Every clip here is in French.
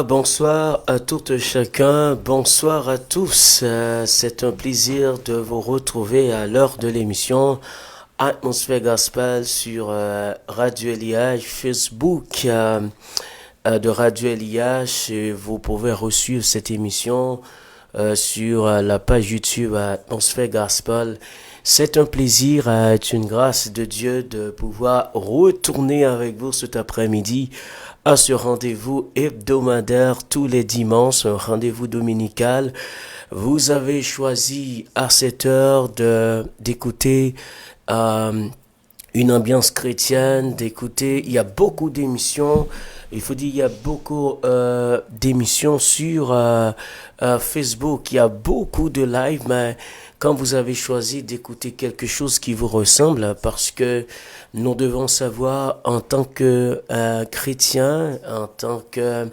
Bonsoir à toutes et chacun, bonsoir à tous. C'est un plaisir de vous retrouver à l'heure de l'émission Atmosphère Gospel sur Radio LIH, Facebook de Radio LIH. Vous pouvez reçu cette émission sur la page YouTube Atmosphère Gospel. C'est un plaisir, c'est une grâce de Dieu de pouvoir retourner avec vous cet après-midi à ce rendez-vous hebdomadaire tous les dimanches, un rendez-vous dominical. Vous avez choisi à cette heure d'écouter une ambiance chrétienne, d'écouter. Il y a beaucoup d'émissions. Il faut dire, il y a beaucoup d'émissions sur Facebook. Il y a beaucoup de live, mais quand vous avez choisi d'écouter quelque chose qui vous ressemble, parce que nous devons savoir en tant que chrétiens, en tant que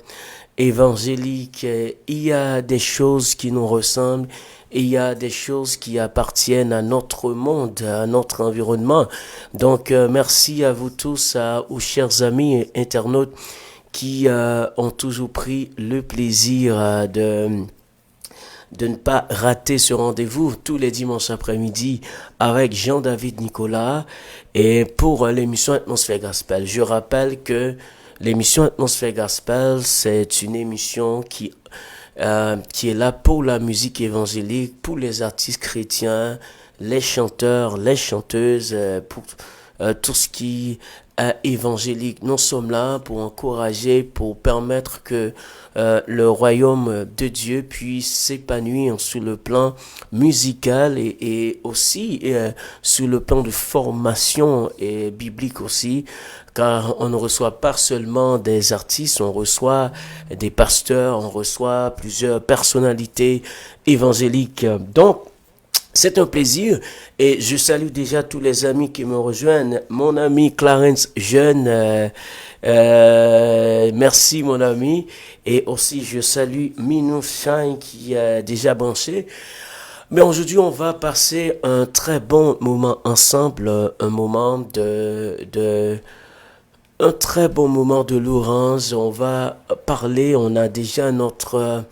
évangéliques, il y a des choses qui nous ressemblent et il y a des choses qui appartiennent à notre monde, à notre environnement. Donc, merci à vous tous, aux chers amis internautes qui ont toujours pris le plaisir de ne pas rater ce rendez-vous tous les dimanches après-midi avec Jean-David Nicolas et pour l'émission Atmosphère Gospel. Je rappelle que l'émission Atmosphère Gospel, c'est une émission qui est là pour la musique évangélique, pour les artistes chrétiens, les chanteurs, les chanteuses, pour tout ce qui est évangélique. Nous sommes là pour encourager, pour permettre que le royaume de Dieu puisse s'épanouir sur le plan musical et aussi sur le plan de formation et biblique aussi, car on ne reçoit pas seulement des artistes, on reçoit des pasteurs, on reçoit plusieurs personnalités évangéliques. Donc, c'est un plaisir et je salue déjà tous les amis qui me rejoignent. Mon ami Clarence Jeune, merci mon ami. Et aussi je salue Minou Shine qui est déjà branché. Mais aujourd'hui on va passer un très bon moment ensemble, un très bon moment de louange. On va parler, on a déjà notre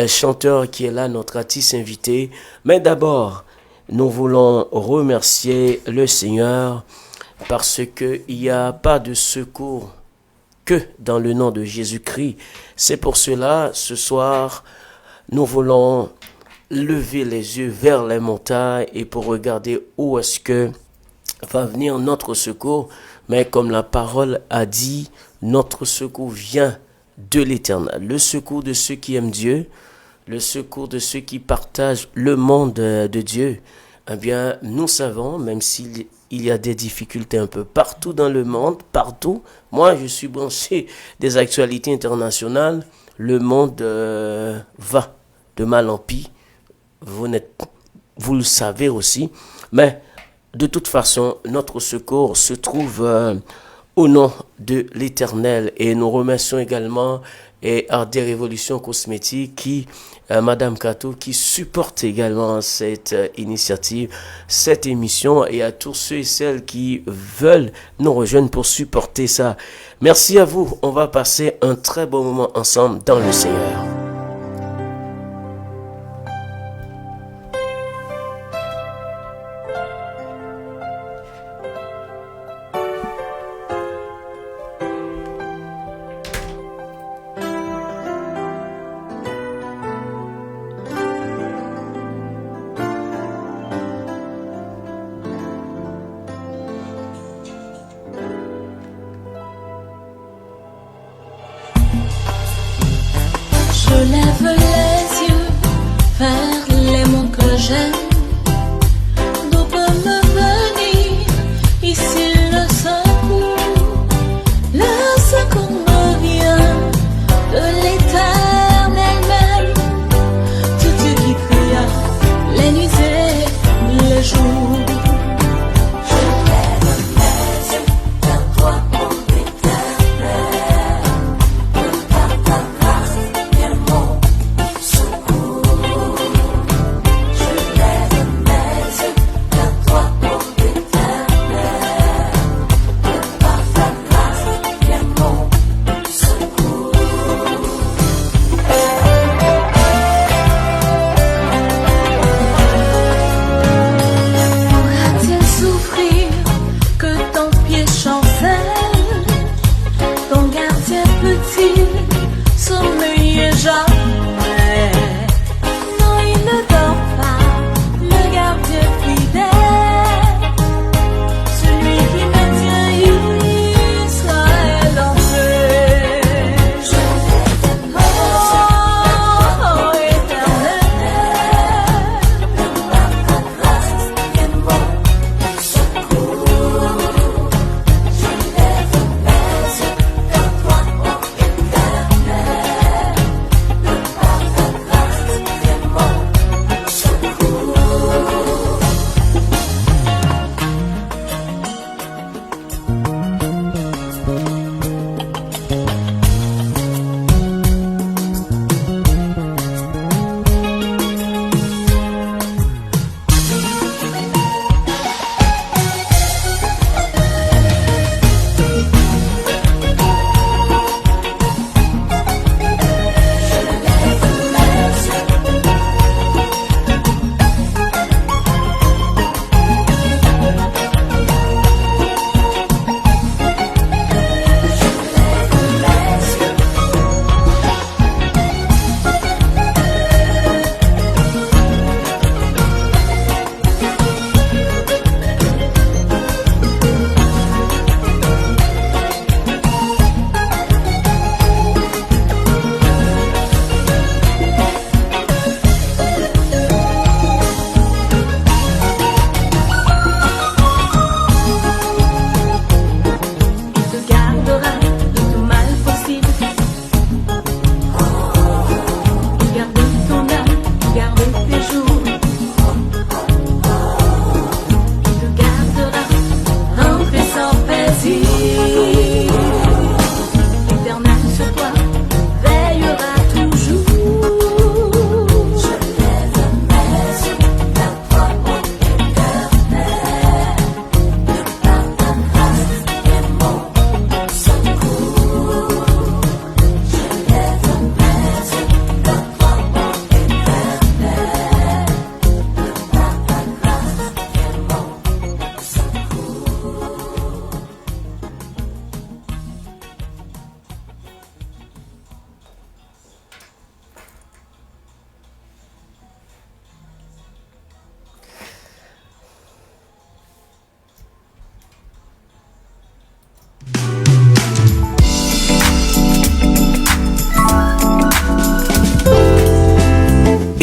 chanteur qui est là, notre artiste invité. Mais d'abord, nous voulons remercier le Seigneur parce qu'il n'y a pas de secours que dans le nom de Jésus-Christ. C'est pour cela, ce soir, nous voulons lever les yeux vers les montagnes et pour regarder où est-ce que va venir notre secours. Mais comme la parole a dit, notre secours vient de l'Éternel. Le secours de ceux qui aiment Dieu, le secours de ceux qui partagent le monde de Dieu. Eh bien, nous savons, même s'il y a des difficultés un peu partout dans le monde, partout. Moi, je suis branché des actualités internationales. Le monde va de mal en pis. Vous le savez aussi. Mais de toute façon, notre secours se trouve au nom de l'Éternel. Et nous remercions également Art des Révolutions Cosmétiques qui, Madame Kato, qui supporte également cette initiative, cette émission, et à tous ceux et celles qui veulent nous rejoindre pour supporter ça. Merci à vous. On va passer un très bon moment ensemble dans le Seigneur.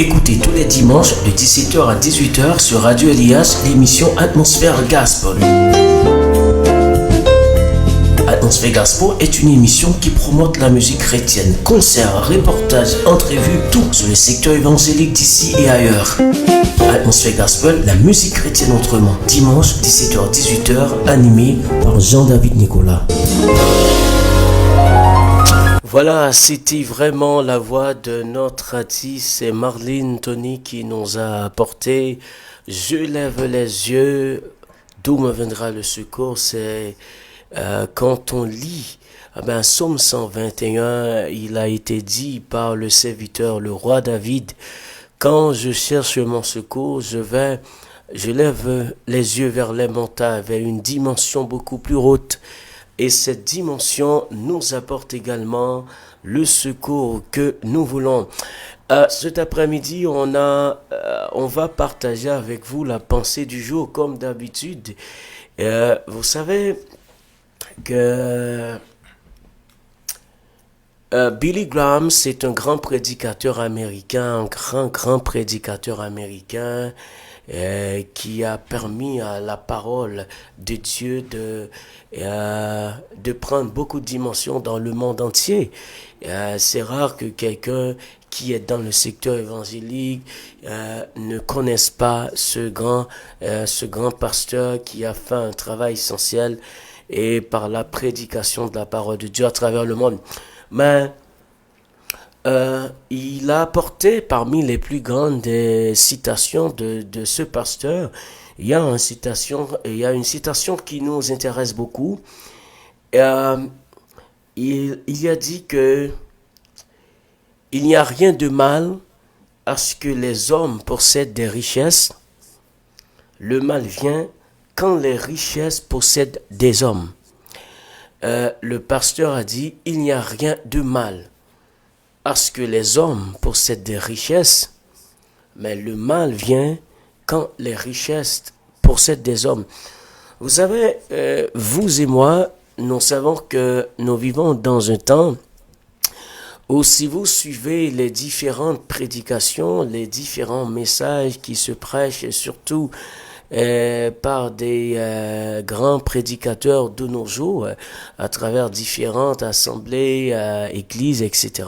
Écoutez tous les dimanches de 17h à 18h sur Radio Elias l'émission Atmosphère Gospel. Atmosphère Gospel est une émission qui promote la musique chrétienne. Concerts, reportages, entrevues, tout sur le secteur évangélique d'ici et ailleurs. Atmosphère Gospel, la musique chrétienne autrement. Dimanche, 17h-18h, animé par Jean-David Nicolas. Voilà, c'était vraiment la voix de notre artiste Marlene Tony qui nous a apporté Je lève les yeux, d'où me viendra le secours. C'est quand on lit Psaume 121, il a été dit par le serviteur, le roi David, quand je cherche mon secours, je lève les yeux vers les montagnes, vers une dimension beaucoup plus haute. Et cette dimension nous apporte également le secours que nous voulons. Cet après-midi, on va partager avec vous la pensée du jour, comme d'habitude. Vous savez que Billy Graham, c'est un grand prédicateur américain, un grand prédicateur américain qui a permis à la parole de Dieu de prendre beaucoup de dimensions dans le monde entier. C'est rare que quelqu'un qui est dans le secteur évangélique ne connaisse pas ce grand pasteur qui a fait un travail essentiel et par la prédication de la parole de Dieu à travers le monde. Mais il a apporté parmi les plus grandes citations de ce pasteur. Il y a une citation qui nous intéresse beaucoup. Il a dit que il n'y a rien de mal à ce que les hommes possèdent des richesses. Le mal vient quand les richesses possèdent des hommes. Le pasteur a dit, il n'y a rien de mal à ce que les hommes possèdent des richesses, mais le mal vient quand les richesses possèdent des hommes. Vous savez, vous et moi, nous savons que nous vivons dans un temps où si vous suivez les différentes prédications, les différents messages qui se prêchent, et surtout par des grands prédicateurs de nos jours, à travers différentes assemblées, églises, etc.,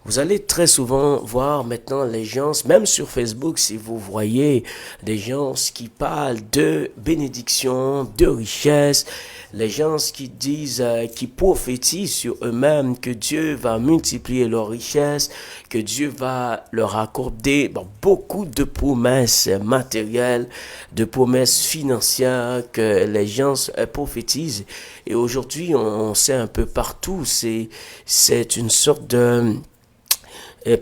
vous allez très souvent voir maintenant les gens, même sur Facebook, si vous voyez des gens qui parlent de bénédiction, de richesse, les gens qui disent, qui prophétisent sur eux-mêmes que Dieu va multiplier leurs richesses, que Dieu va leur accorder beaucoup de promesses matérielles, de promesses financières que les gens prophétisent. Et aujourd'hui, on sait un peu partout, c'est une sorte de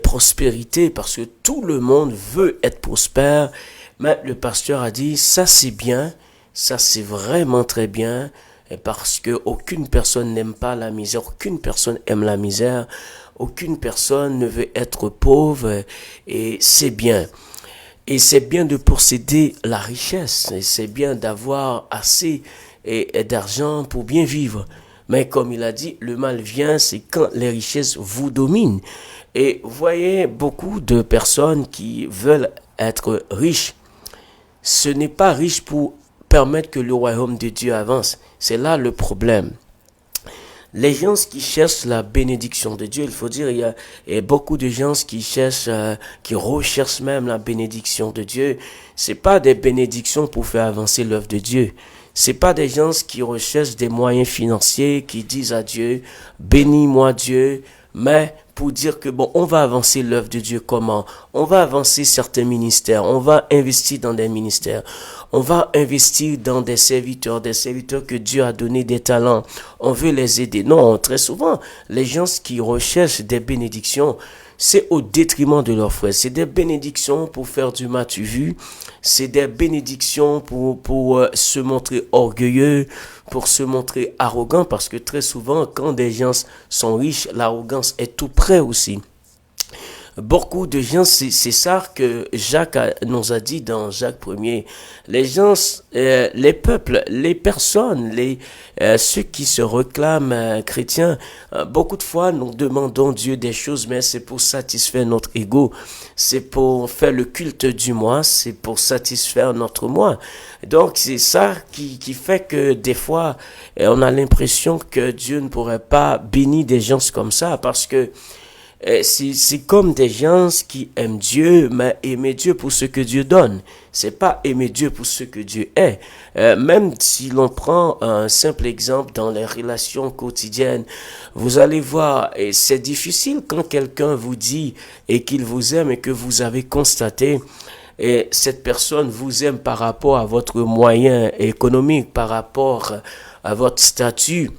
prospérité parce que tout le monde veut être prospère. Mais le pasteur a dit, ça c'est bien, ça c'est vraiment très bien, parce que aucune personne n'aime pas la misère, aucune personne aime la misère, aucune personne ne veut être pauvre, et c'est bien. Et c'est bien de posséder la richesse, et c'est bien d'avoir assez d'argent pour bien vivre. Mais comme il a dit, le mal vient, c'est quand les richesses vous dominent. Et vous voyez beaucoup de personnes qui veulent être riches. Ce n'est pas riche pour permettre que le royaume de Dieu avance. C'est là le problème. Les gens qui cherchent la bénédiction de Dieu, il faut dire, il y a beaucoup de gens qui cherchent, qui recherchent même la bénédiction de Dieu. C'est pas des bénédictions pour faire avancer l'œuvre de Dieu. C'est pas des gens qui recherchent des moyens financiers, qui disent à Dieu, bénis-moi Dieu, mais pour dire que on va avancer l'œuvre de Dieu comment? On va avancer certains ministères, on va investir dans des ministères, on va investir dans des serviteurs que Dieu a donné des talents, on veut les aider. Non, très souvent, les gens qui recherchent des bénédictions, c'est au détriment de leurs frères. C'est des bénédictions pour faire du matu vu. C'est des bénédictions pour se montrer orgueilleux, pour se montrer arrogant. Parce que très souvent, quand des gens sont riches, l'arrogance est tout près aussi. Beaucoup de gens, c'est ça que Jacques nous a dit dans Jacques 1er. Les gens, les peuples, les personnes, ceux qui se réclament chrétiens, beaucoup de fois nous demandons Dieu des choses, mais c'est pour satisfaire notre ego, c'est pour faire le culte du moi, c'est pour satisfaire notre moi. Donc c'est ça qui fait que des fois on a l'impression que Dieu ne pourrait pas bénir des gens comme ça, parce que C'est comme des gens qui aiment Dieu, mais aimer Dieu pour ce que Dieu donne. C'est pas aimer Dieu pour ce que Dieu est. Même si l'on prend un simple exemple dans les relations quotidiennes, vous allez voir, et c'est difficile quand quelqu'un vous dit et qu'il vous aime et que vous avez constaté et cette personne vous aime par rapport à votre moyen économique, par rapport à votre statut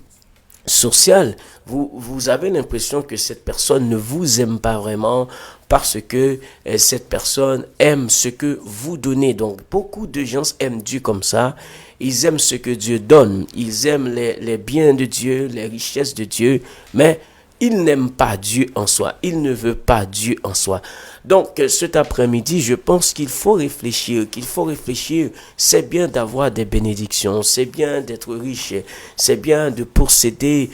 social, vous avez l'impression que cette personne ne vous aime pas vraiment parce que cette personne aime ce que vous donnez. Donc, beaucoup de gens aiment Dieu comme ça. Ils aiment ce que Dieu donne. Ils aiment les biens de Dieu, les richesses de Dieu, mais il n'aime pas Dieu en soi. Il ne veut pas Dieu en soi. Donc, cet après-midi, je pense qu'il faut réfléchir, C'est bien d'avoir des bénédictions, c'est bien d'être riche, c'est bien de posséder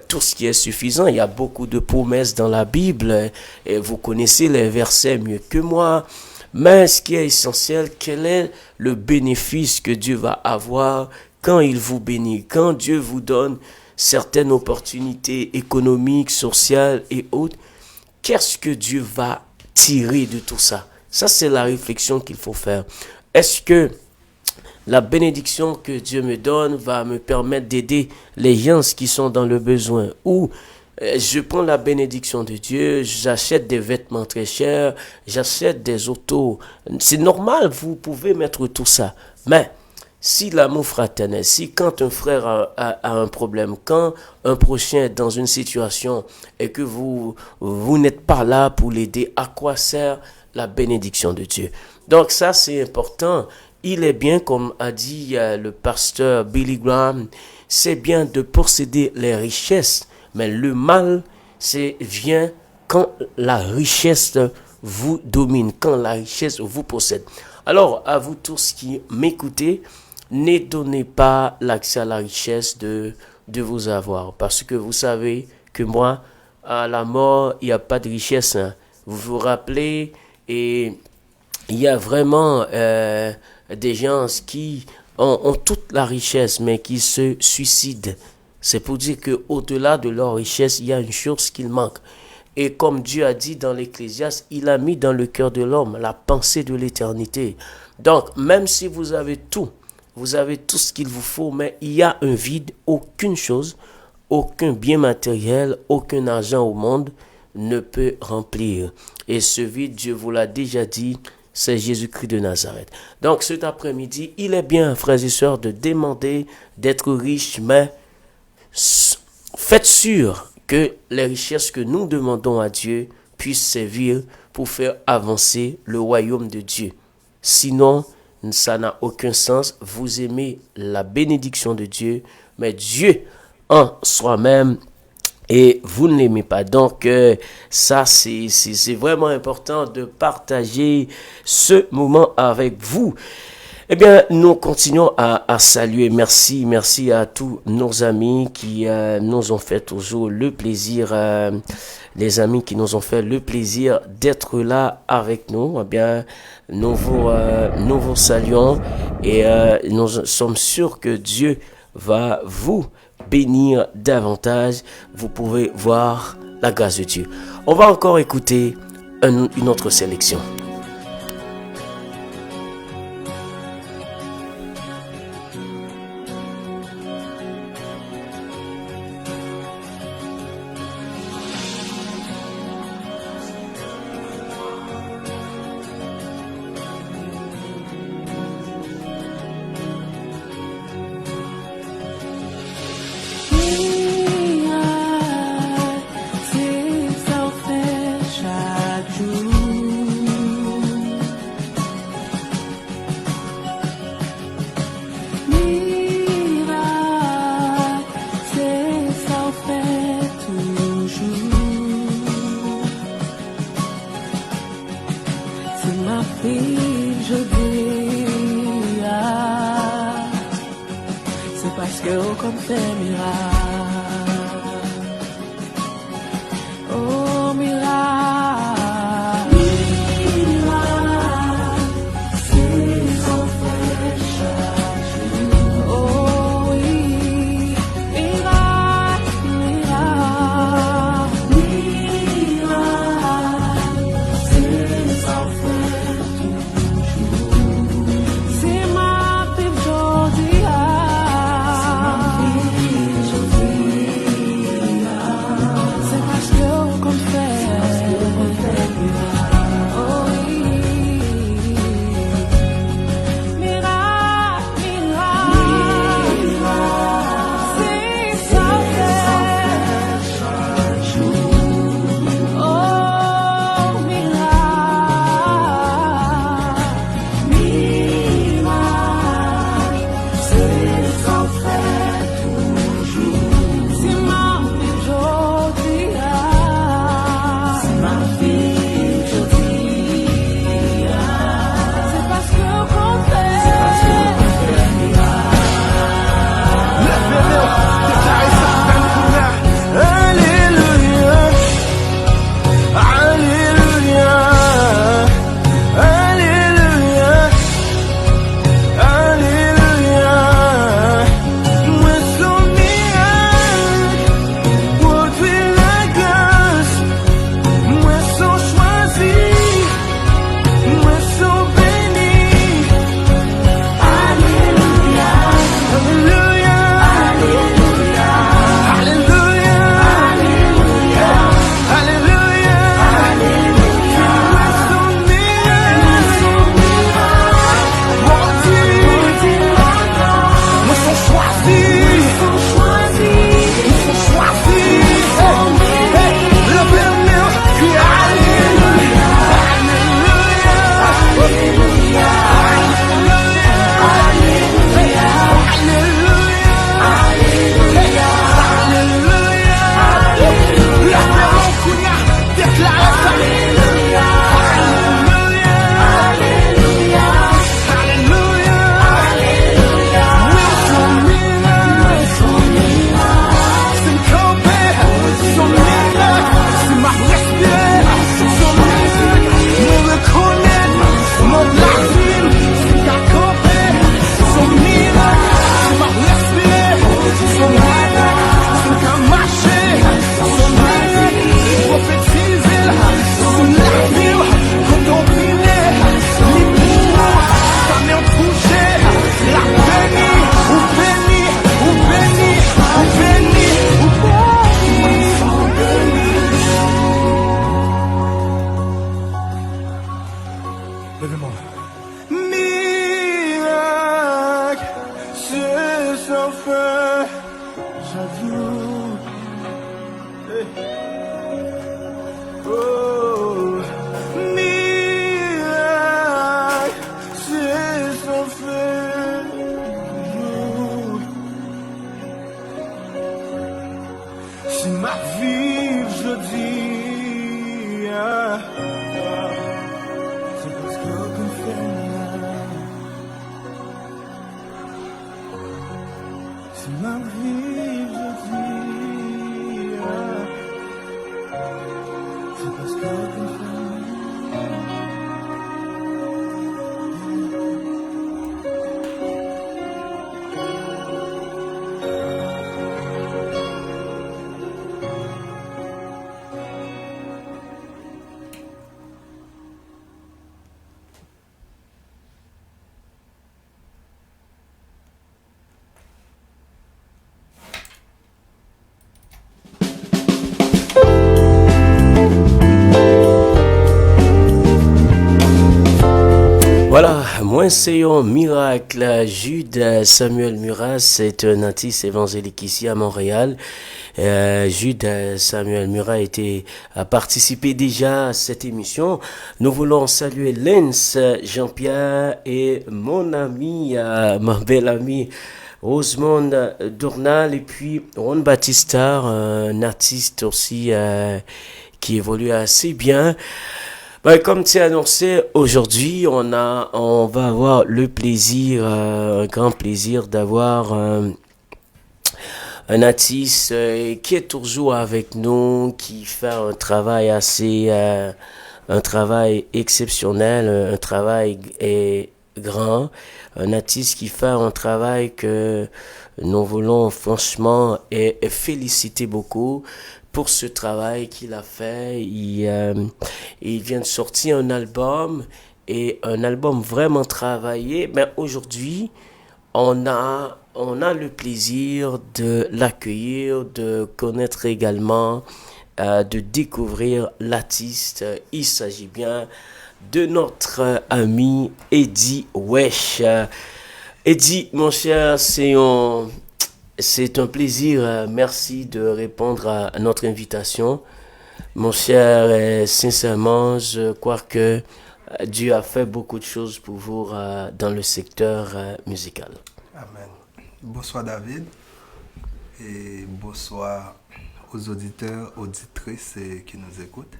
tout ce qui est suffisant. Il y a beaucoup de promesses dans la Bible, et vous connaissez les versets mieux que moi. Mais ce qui est essentiel, quel est le bénéfice que Dieu va avoir quand il vous bénit, quand Dieu vous donne certaines opportunités économiques, sociales et autres, qu'est-ce que Dieu va tirer de tout ça? Ça, c'est la réflexion qu'il faut faire. Est-ce que la bénédiction que Dieu me donne va me permettre d'aider les gens qui sont dans le besoin? Ou je prends la bénédiction de Dieu, j'achète des vêtements très chers, j'achète des autos. C'est normal, vous pouvez mettre tout ça. Mais si l'amour fraternel, si quand un frère a un problème, quand un prochain est dans une situation et que vous n'êtes pas là pour l'aider, à quoi sert la bénédiction de Dieu? Donc ça, c'est important. Il est bien, comme a dit le pasteur Billy Graham, c'est bien de posséder les richesses, mais le mal, vient quand la richesse vous domine, quand la richesse vous possède. Alors, à vous tous qui m'écoutez, ne donnez pas l'accès à la richesse de vos avoirs. Parce que vous savez que moi, à la mort, il n'y a pas de richesse. Hein. Vous vous rappelez, et il y a vraiment des gens qui ont toute la richesse, mais qui se suicident. C'est pour dire qu'au-delà de leur richesse, il y a une chose qu'il manque. Et comme Dieu a dit dans l'Ecclésiaste, il a mis dans le cœur de l'homme la pensée de l'éternité. Donc, même si vous avez tout ce qu'il vous faut, mais il y a un vide, aucune chose, aucun bien matériel, aucun argent au monde ne peut remplir. Et ce vide, Dieu vous l'a déjà dit, c'est Jésus-Christ de Nazareth. Donc cet après-midi, il est bien, frères et sœurs, de demander d'être riche, mais faites sûr que les richesses que nous demandons à Dieu puissent servir pour faire avancer le royaume de Dieu. Sinon, ça n'a aucun sens. Vous aimez la bénédiction de Dieu, mais Dieu en soi-même, et vous ne l'aimez pas. Donc, ça, c'est vraiment important de partager ce moment avec vous. Eh bien, nous continuons à saluer. Merci à tous nos amis qui nous ont fait toujours le plaisir, les amis qui nous ont fait le plaisir d'être là avec nous. Eh bien, nous vous saluons et nous sommes sûrs que Dieu va vous bénir davantage. Vous pouvez voir la grâce de Dieu. On va encore écouter une autre sélection. sans fin, j'avoue. Oh, miracle, c'est sans fin, j'avoue. C'est ma vie, je dis. C'est parce qu'aucune fait. C'est ma vie, je dis. C'est parce qu'aucune fait. Voilà, moi c'est un miracle. Jude Samuel Murat, c'est un artiste évangélique ici à Montréal. Jude Samuel Murat a participé déjà à cette émission. Nous voulons saluer Lens, Jean-Pierre et mon ami, ma belle amie Rosemonde Dournal et puis Ron Batista, un artiste aussi qui évolue assez bien. Comme tu as annoncé, aujourd'hui, on va avoir le plaisir, un grand plaisir d'avoir un artiste qui est toujours avec nous, qui fait un travail un travail exceptionnel, un travail grand, un artiste qui fait un travail que nous voulons franchement et féliciter beaucoup pour ce travail qu'il a fait. Il vient de sortir un album et un album vraiment travaillé. Mais aujourd'hui, on a le plaisir de l'accueillir, de connaître également, de découvrir l'artiste. Il s'agit bien de notre ami Eddie Wesh. Eddie, mon cher, c'est un plaisir. Merci de répondre à notre invitation. Mon cher, sincèrement, je crois que Dieu a fait beaucoup de choses pour vous dans le secteur musical. Amen. Bonsoir David et bonsoir aux auditeurs, auditrices qui nous écoutent.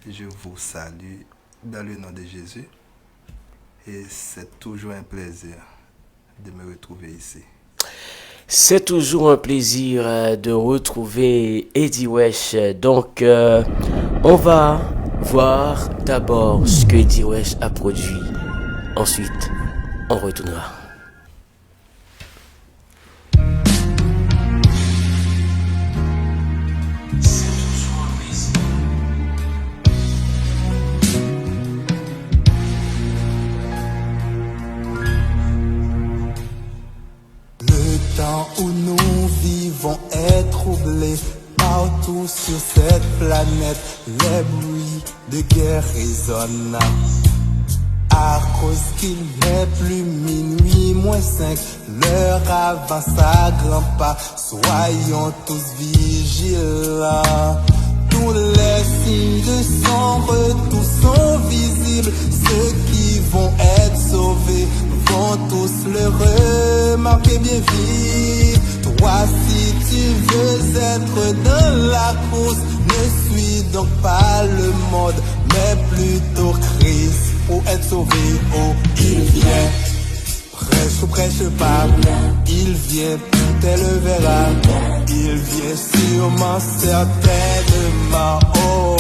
Je vous salue dans le nom de Jésus et c'est toujours un plaisir de me retrouver ici. C'est toujours un plaisir de retrouver Eddie Wesh. Donc, on va voir d'abord ce que Eddie Wesh a produit. Ensuite, on retournera. Où nous vivons est troublé partout sur cette planète. Les bruits de guerre résonnent à cause qu'il n'est plus minuit moins 5. L'heure avance à grands pas. Soyons tous vigilants. Tous les signes de son retour sont visibles. Ceux qui vont être sauvés vont tous le remarquer bien vite. Toi, si tu veux être dans la course, ne suis donc pas le mode, mais plutôt Christ pour être sauvé. Oh, il vient, prêche ou prêche pas, il vient, tout est le verra. Il vient sûrement, certainement. Oh,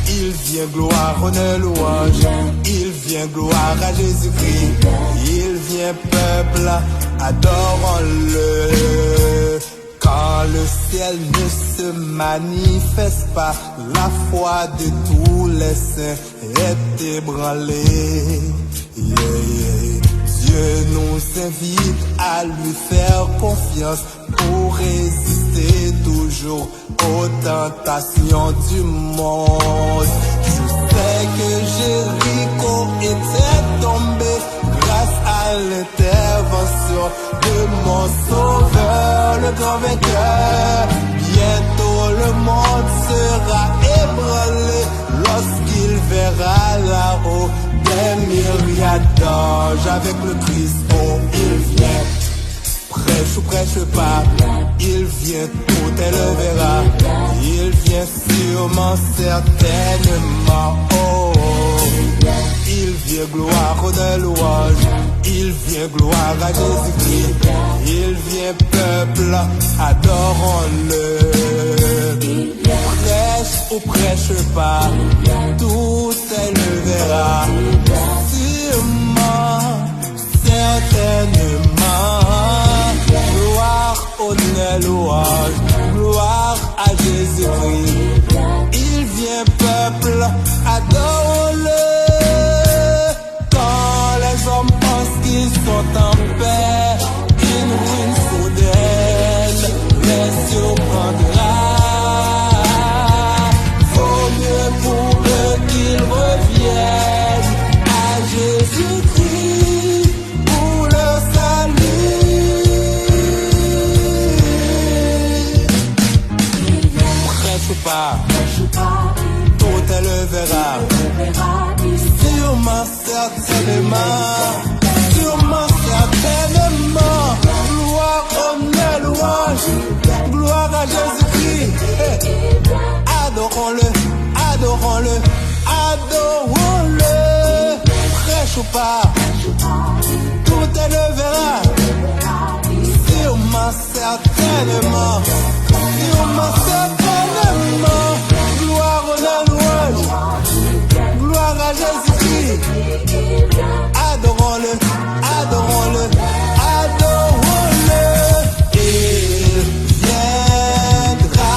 il vient, gloire, honneur, louange. Il vient, gloire à Jésus-Christ. Il vient, peuple, adorons-le. Quand le ciel ne se manifeste pas, la foi de tous les saints est ébranlée. Yeah, yeah. Dieu nous invite à lui faire confiance pour résister toujours aux tentations du monde. Je sais que Jéricho était tombé grâce à l'intervention révélation de mon sauveur, le grand vainqueur. Bientôt le monde sera ébranlé lorsqu'il verra là-haut des myriades d'anges avec le Christ. Oh, il vient. Prêche ou prêche pas, il vient, tout elle le verra. Il vient sûrement, certainement. Oh, il vient, gloire de louange. Il vient, gloire à Jésus-Christ. Il vient, peuple, adorons-le. Prêche ou prêche pas, tout elle le verra. Sûrement, certainement. Gloire, honneur, louange, gloire à Jésus-Christ. Il vient, peuple, adore-le. Quand les hommes pensent qu'ils sont en paix, une ruine soudaine les surprendra. Vaut mieux pour eux qu'ils reviennent à Jésus-Christ pour leur salut. Pas, tout elle le verra, sûrement, certainement, gloire, honneur, louange, gloire à Jésus-Christ. Adorons-le, adorons-le, adorons-le. Prêche ou pas, tout elle le verra, sûrement, certainement, gloire à la louange, gloire à Jésus-Christ. Adorons-le, adorons-le, adorons-le. Il viendra,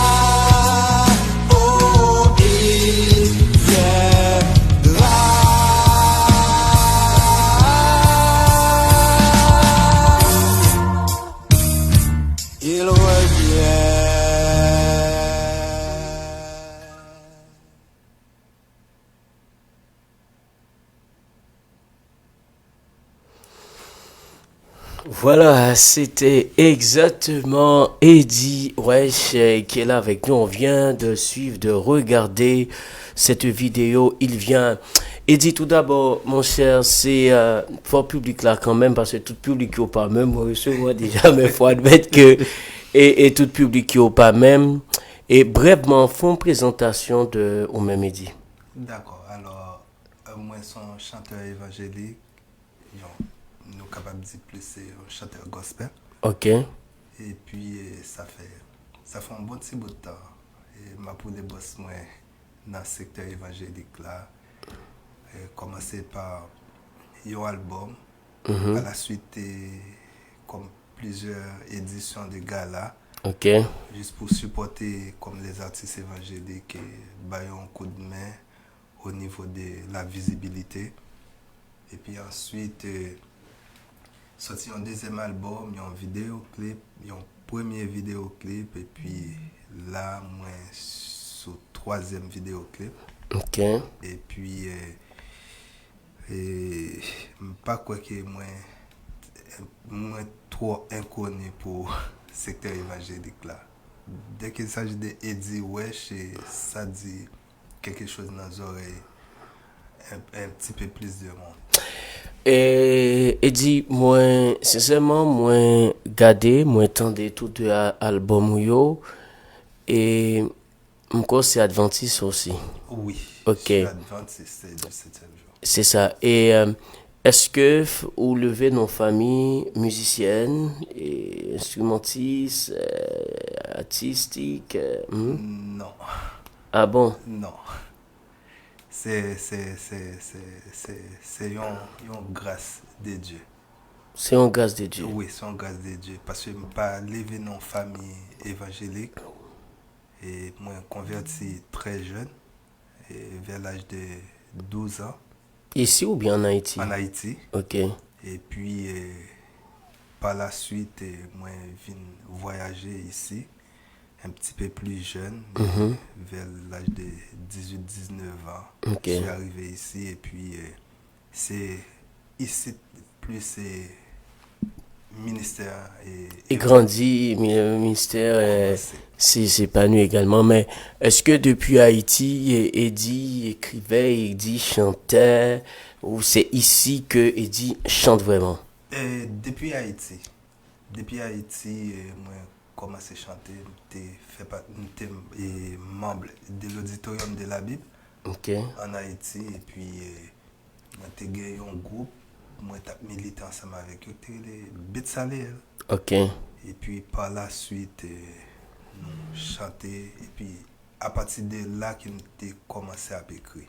oh, il viendra. Il revient. Voilà, c'était exactement Eddie Wesh qui est là avec nous. On vient de suivre, de regarder cette vidéo. Il vient. Eddie, tout d'abord, mon cher, c'est fort public là quand même, parce que tout public qui n'a pas même, moi recevoir déjà, mais il faut admettre que, et tout public qui n'a pas même. Et brièvement, font une présentation de au même Eddie. D'accord, alors, moi, je suis un chanteur évangélique. Nous capables de dire plus c'est un chanteur gospel. Ok. Et puis ça fait un bon petit bout de temps. Et ma pour les boss moi dans le secteur évangélique là. Commencé par un album. À la suite comme plusieurs éditions de gala. Ok. Juste pour supporter comme les artistes évangéliques et bailler un coup de main au niveau de la visibilité. Et puis ensuite sorti un deuxième album, il y a un vidéoclip, il y a un premier vidéoclip et puis là moi sur troisième vidéoclip. Ok. Et puis pas quoi que moi trop inconnu pour le secteur évangélique là. Dès qu'il s'agit de Eddie Wesh, ça dit quelque chose dans les oreilles, un petit peu plus de monde. Et Eddie, moi, sincèrement, moi, gardé, moi, entendé tout de album yo, et encore c'est Adventiste aussi. Oui, ok. Je suis Adventiste, c'est du 7e jour. C'est ça. Et est-ce que vous levez nos familles musiciennes, et instrumentistes, artistiques Non. Ah bon? Non. C'est une grâce de Dieu. C'est une grâce de Dieu. Oui, c'est une grâce de Dieu. Parce que je ne pas lever dans une famille évangélique. Et moi, converti très jeune, et vers l'âge de 12 ans. Ici ou bien en Haïti? En Haïti. Ok. Et puis, par la suite, moi, je viens voyager ici, un petit peu plus jeune, vers l'âge de 18-19 ans. Ok. Je suis arrivé ici et puis c'est ici plus ministère Et grandit, le ministère s'est épanoui également. Mais est-ce que depuis Haïti, Eddie écrivait, Eddie chantait, ou c'est ici que Eddie chante vraiment? et depuis Haïti, moi commencé à chanter, j'étais membre de l'auditorium de la Bible Ok, en Haïti et puis moi j'ai gagné un groupe, moi j'ai milité ensemble avec eux, c'était les Bêtes Salées. ok. Et puis par la suite, nous chanter et puis à partir de là qu'il a commencé à écrire.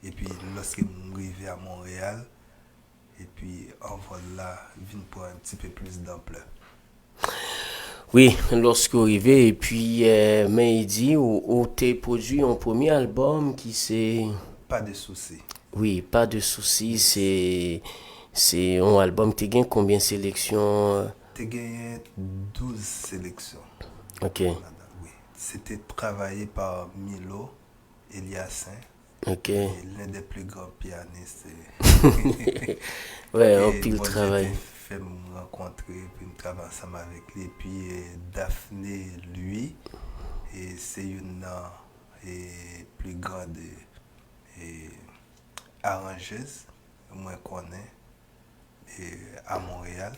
Et puis lorsque nous arrivé à Montréal, et puis en voilà, vient pour un petit peu plus d'ampleur. Oui, lorsqu'on arrivait, et puis, mais il dit, ou t'es produit un premier album qui c'est. Pas de souci. Oui, pas de souci, c'est un album, t'es gagné combien de sélections? J'ai gagné 12 sélections. Ok, Oui. C'était travaillé par Milo Eliassin, ok. et l'un des plus grands pianistes. Ouais, un Et pile bon, travail. j'ai fait me rencontrer, puis me travailler ensemble avec lui. Et puis Daphné, lui, et c'est une plus grande et arrangeuse, moi connais, et à Montréal.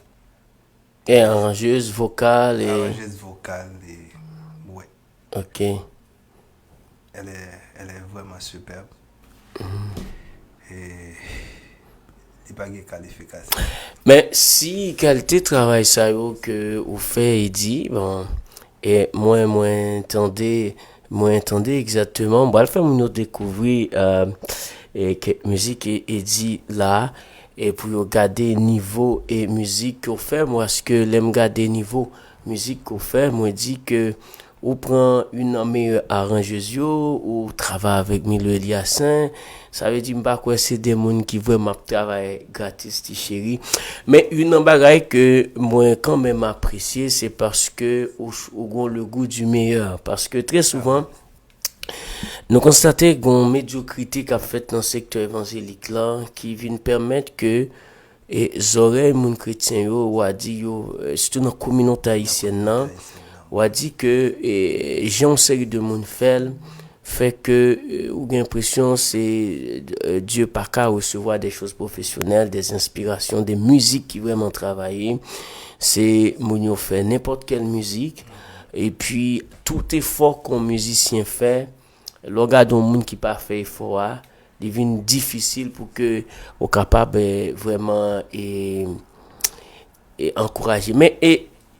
Et arrangeuse vocale et. Arrangeuse vocale, et ouais, Ok. elle est vraiment superbe. Et il n'y a pas de qualification. Mais si qualité travail ça yo que vous fait Eddie, bon, et moi entendez exactement, bon, le faire nous découvrir et que musique et Eddie là et pour regarder niveau et musique qu'on fait, moi ce que l'aime garder niveau musique qu'on fait, moi dit que ou prend une meilleure arrangeuse yo, ou travaille avec Milo Eliassin, ça veut dire pas quoi c'est des monde qui vraiment travaillent gratis ti chéri. Mais une bagaille que moi quand même apprécié, c'est parce que ou le goût du meilleur, parce que très souvent nous constatons qu'on médiocrité qu'a fait dans le secteur évangélique là qui vient permettre que et oreilles moun chrétien yo ou a dit yo surtout dans la communauté haïtienne là ou a dit que j'ai une série de moun fait que ou bien l'impression c'est Dieu pas qu'à recevoir des choses professionnelles, des inspirations, des musiques qui vraiment travaillent, c'est moun yo fait n'importe quelle musique et puis tout effort qu'un musicien fait, le regarde un monde qui pas fait effort devient difficile pour que au capable vraiment et encourager mais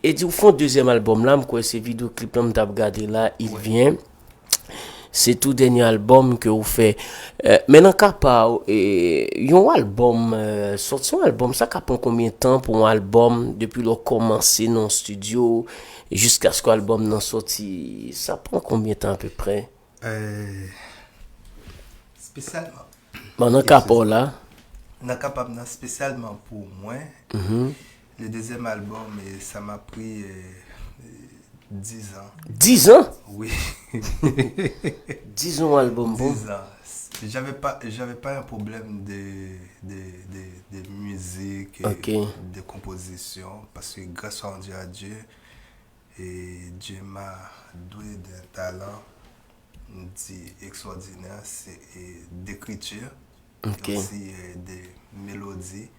et du fond deuxième album là quoi ces vidéoclips là m't'a regardé là il vient c'est tout dernier album que vous fait maintenant capable et un album sorti un album ça prend combien de temps pour un album depuis le commencer dans le studio jusqu'à ce que l'album n'en sorti ça prend combien de temps à peu près Spécialement. Maintenant capable là Non, capable, spécialement pour moi, le deuxième album, ça m'a pris 10 ans. 10 ans Oui, 10 ans album bon 10 ans. J'avais pas un problème de musique, Ok. de composition, parce que grâce à Dieu, et Dieu m'a donné d'un talent dit extraordinaire, c'est d'écriture, Ok. aussi des mélodies,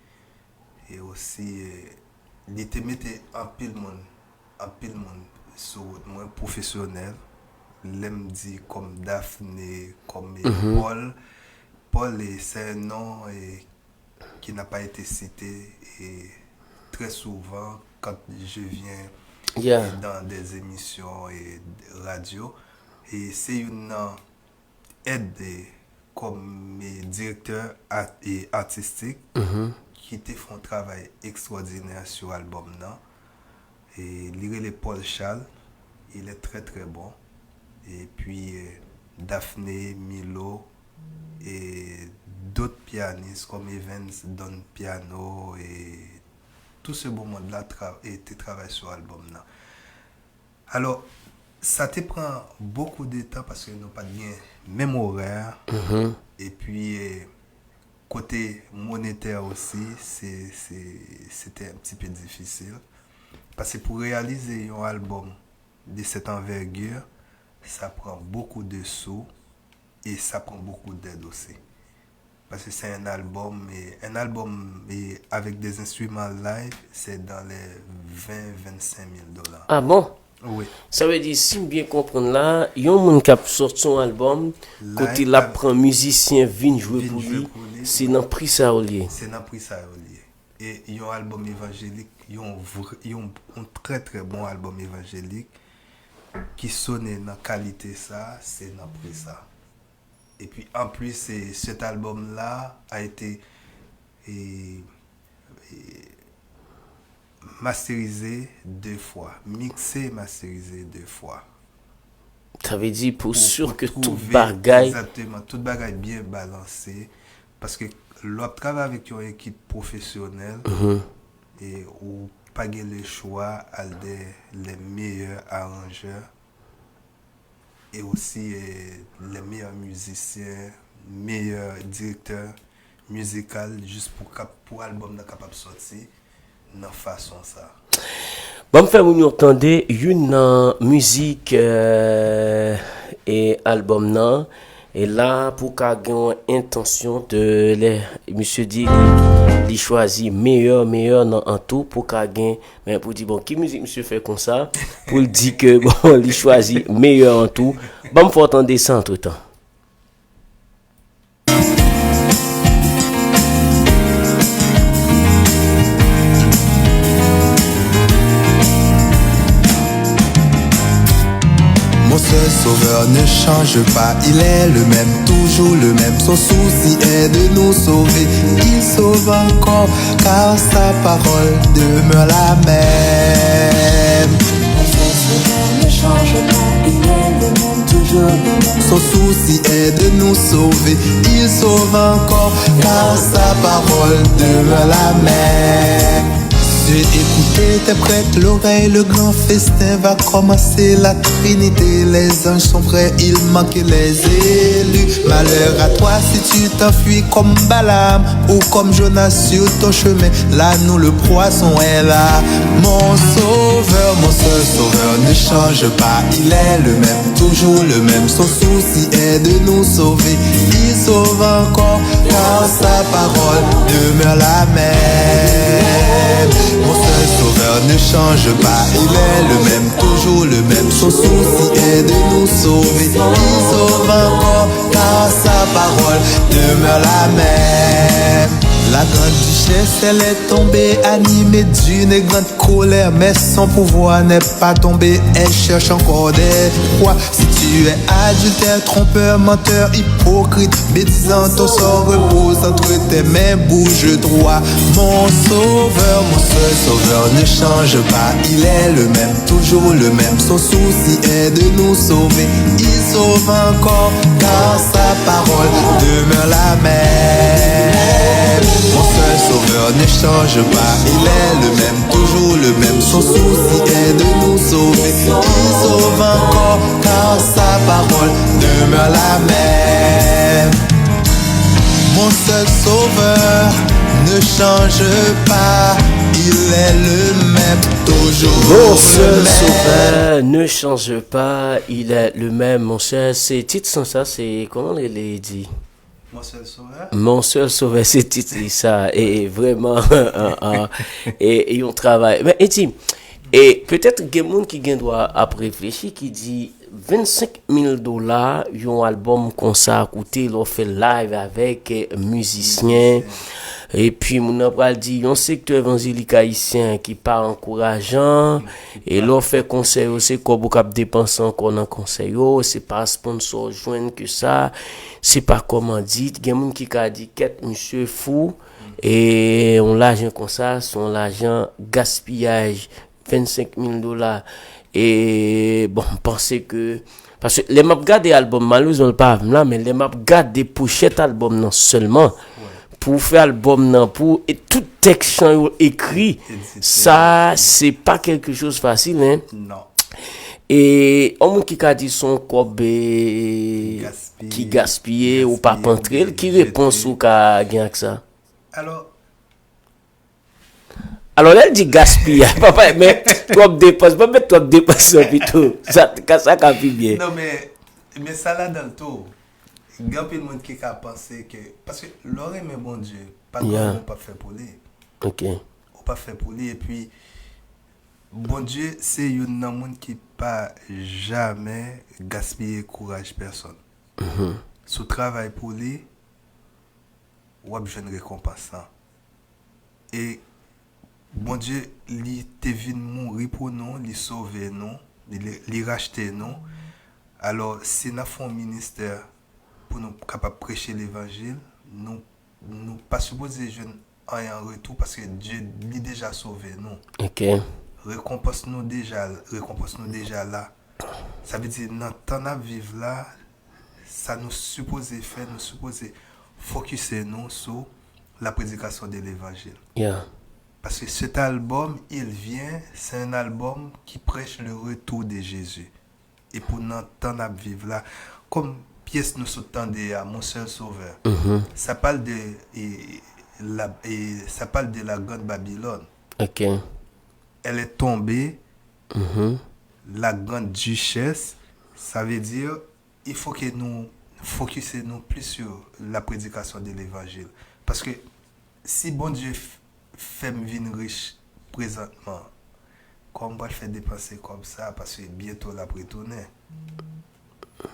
et aussi il te mettait en pile monde sur moi professionnel, l'aime dit comme Daphné, comme Paul c'est un nom qui n'a pas été cité, et très souvent quand je viens Yeah. dans des émissions et radio, et c'est une aide comme mes directeurs et artistiques qui te font un travail extraordinaire sur l'album là. Et lire les Paul Charles, il est très très bon. Et puis Daphné, Milo et d'autres pianistes comme Evans Don Piano, et tout ce beau monde là travaille sur l'album là. Alors ça te prend beaucoup de temps parce que nous pas bien même horaire, et puis côté monétaire aussi, c'était un petit peu difficile. Parce que pour réaliser un album de cette envergure, ça prend beaucoup de sous et ça prend beaucoup d'aide aussi. Parce que c'est un album et avec des instruments live, c'est dans les 20-25 000 dollars. Ah bon? Oui. Ça veut dire, si bien comprendre là, il y a un monde qui a sorti son album, Live, côté là prend musicien, vient jouer vient pour jouer lui, pour lui. c'est dans prix ça au lieu. C'est dans prix ça lié. Et il y a un album évangélique, il y a un très très bon album évangélique qui sonne dans qualité ça, c'est dans prix ça. Et puis en plus, cet album-là a été masterisé 2 fois, mixé, masterisé 2 fois. Ça veut dire pour sûr que tout trouver bagaille, exactement, tout bagaille bien balancé. Parce que l'autre travail avec une équipe professionnelle et où pas le choix à les meilleurs arrangeurs et aussi les meilleurs musiciens, meilleurs directeurs musicaux juste pour l'album de capable sortir dans façon ça. bon, faire vous entendez une musique et album nan et là pour qu'a une intention de les monsieur dit il choisit meilleur dans en tout pour qu'a gain mais pour dire bon qui musique monsieur fait comme ça pour dire que bon il choisit meilleur en tout bon faut entendre ça entre temps. Mon seul sauveur ne change pas, il est le même, toujours le même. Son souci est de nous sauver, il sauve encore, car sa parole demeure la même. Mon seul sauveur ne change pas, il est le même, toujours le même. Son souci est de nous sauver, il sauve encore, car sa parole demeure la même. Écoutez, t'es prête, l'oreille, le grand festin va commencer. La Trinité, les anges sont prêts, il manque les élus. Malheur à toi si tu t'enfuis comme Balaam ou comme Jonas sur ton chemin. Là, nous, le poisson est là. Mon sauveur, mon seul sauveur ne change pas. Il est le même, toujours le même. Son souci est de nous sauver. Il sauve encore, car sa parole demeure la même. Mon seul sauveur ne change pas, il est le même, toujours le même. Son souci est de nous sauver. Il sauve encore, car sa parole demeure la même. La grande duchesse, elle est tombée, animée d'une grande colère, mais son pouvoir n'est pas tombé, elle cherche encore des proies. Si tu es adultère, trompeur, menteur, hypocrite, médisant, ton sort repose entre tes mains, bouge droit. Mon sauveur, mon seul sauveur ne change pas, il est le même, toujours le même. Son souci est de nous sauver, il sauve encore, car sa parole demeure la même. Mon seul sauveur ne change pas, il est le même, toujours le même. Son souci est de nous sauver, il sauve encore, car sa parole demeure la même. Mon seul sauveur ne change pas, il est le même, toujours Mon le seul même. sauveur ne change pas, il est le même, mon cher. C'est titre sans ça, c'est comment il est dit? Mon seul sauveur. Mon seul sauveur, c'est titre ça. Et vraiment, et on travaille. Mais et peut-être qu'il y a des gens qui doit après réfléchir, qui dit 25 000 dollars, un album comme ça a coûté, l'on fait live avec musiciens. Et puis, mon après dit, un secteur évangélique haïtien qui pas encourageant, et l'on fait conseil aussi, qu'on peut dépenser encore dans conseil, c'est pas sponsor joindre que ça, c'est pas comment dit, il y a des gens qui a dit, qu'est monsieur fou, et on l'argent comme ça, son l'argent gaspillage, 25 000 dollars, et bon, pensez que, parce que les maps gardent des albums, malheureusement, pas là, mais les maps gardent des pochettes albums, non seulement, pour faire album non pour et tout texte chant écrit ça c'est pas quelque chose facile hein Non. Et on qui a dit son cob Gaspillé, qui gaspillé ou pas gaspillé, pentrel, qui jeté. réponse ou qu'a gain que ça? Alors, Alors elle dit gaspiller, papa, mais trop dépense, pas mettre trop dépense plutôt. Ça qu'a vu bien. non, mais ça là dans le tout. Il y a plein de monde qui a pensé que. Parce que l'oreille, mais bon Dieu, pas de Yeah. monde pas fait pour lui. OK. On pas fait pour lui. Et puis, bon Dieu, c'est un monde qui pas jamais gaspillé courage personne. Sous travail pour lui, ou a besoin de récompense. Hein. Et bon Dieu, il te venu mourir pour nous, il sauver nous, il racheter nous. Alors, si nous avons un ministère pour nous capable prêcher l'évangile, nous ne pas supposés jeune en retour parce que Dieu l'a déjà sauvé nous. OK. Récompense nous déjà là. Ça veut dire dans le temps à vivre là, ça nous supposé faire, nous supposé focuser nous sur la prédication de l'évangile. Yeah. Parce que cet album, c'est un album qui prêche le retour de Jésus. Et pour notre temps à vivre là, comme pièce nous s'entendait à Mon seul sauveur, ça parle ça parle de la grande Babylone. OK. Elle est tombée, la grande duchesse, ça veut dire il faut que nous focusions plus sur la prédication de l'évangile. Parce que si bon Dieu fait me venir riche présentement, comment on va le faire dépenser comme ça, parce que bientôt la retourner.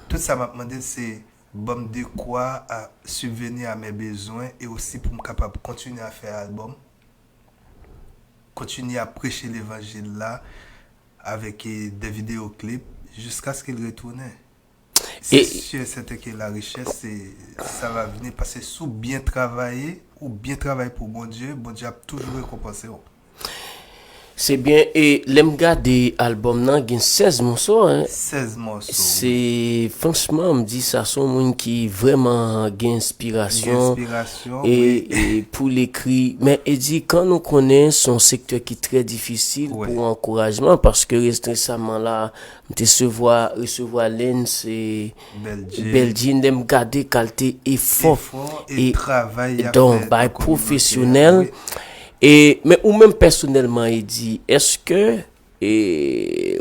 Tout ça m'a demandé, c'est bon de quoi à subvenir à mes besoins et aussi pour me capable de continuer à faire album, continuer à prêcher l'évangile là avec des vidéoclips jusqu'à ce qu'il retourne. C'est sûr, c'était que la richesse, ça va venir parce que sous bien travailler ou bien travailler pour bon Dieu a toujours récompensé. C'est bien et l'aime garder album nan gen 16 morceaux hein. 16 morceaux. C'est franchement me dit ça sont monde qui vraiment gain inspiration Inspiration, et pour l'écrit mais il dit quand nous connaissons son secteur qui est très difficile Ouais. pour encouragement parce que récemment là recevoir Lens et Belgique d'aime garder qualité effort et travail à donc faire by dans professionnel. communauté. Et mais ou même personnellement il dit est-ce que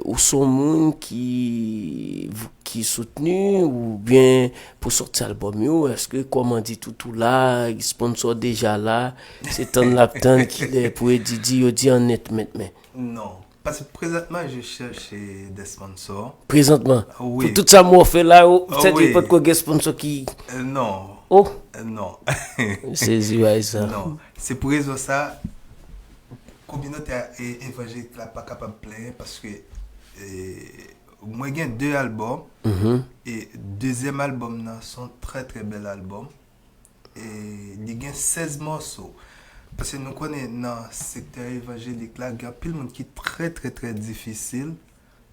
ou sont monde qui soutenu ou bien pour sortir album yo est-ce que comment dit tout là sponsor déjà là c'est un laptop qui est pour Didi yo dit en net maintenant Non, parce que présentement je cherche des sponsors. présentement Oui. pour tout ça moi fait là c'est Oui. pas quoi sponsor qui Non. oh Non. c'est ouais ça Non. C'est pour raison ça, communauté évangélique là pas capable de plaire parce que moi j'ai 2 albums et deuxième album là sont très très bel albums et il y a 16 morceaux parce que nous connaissons dans le secteur évangélique là il y a plein de monde qui est très très très difficile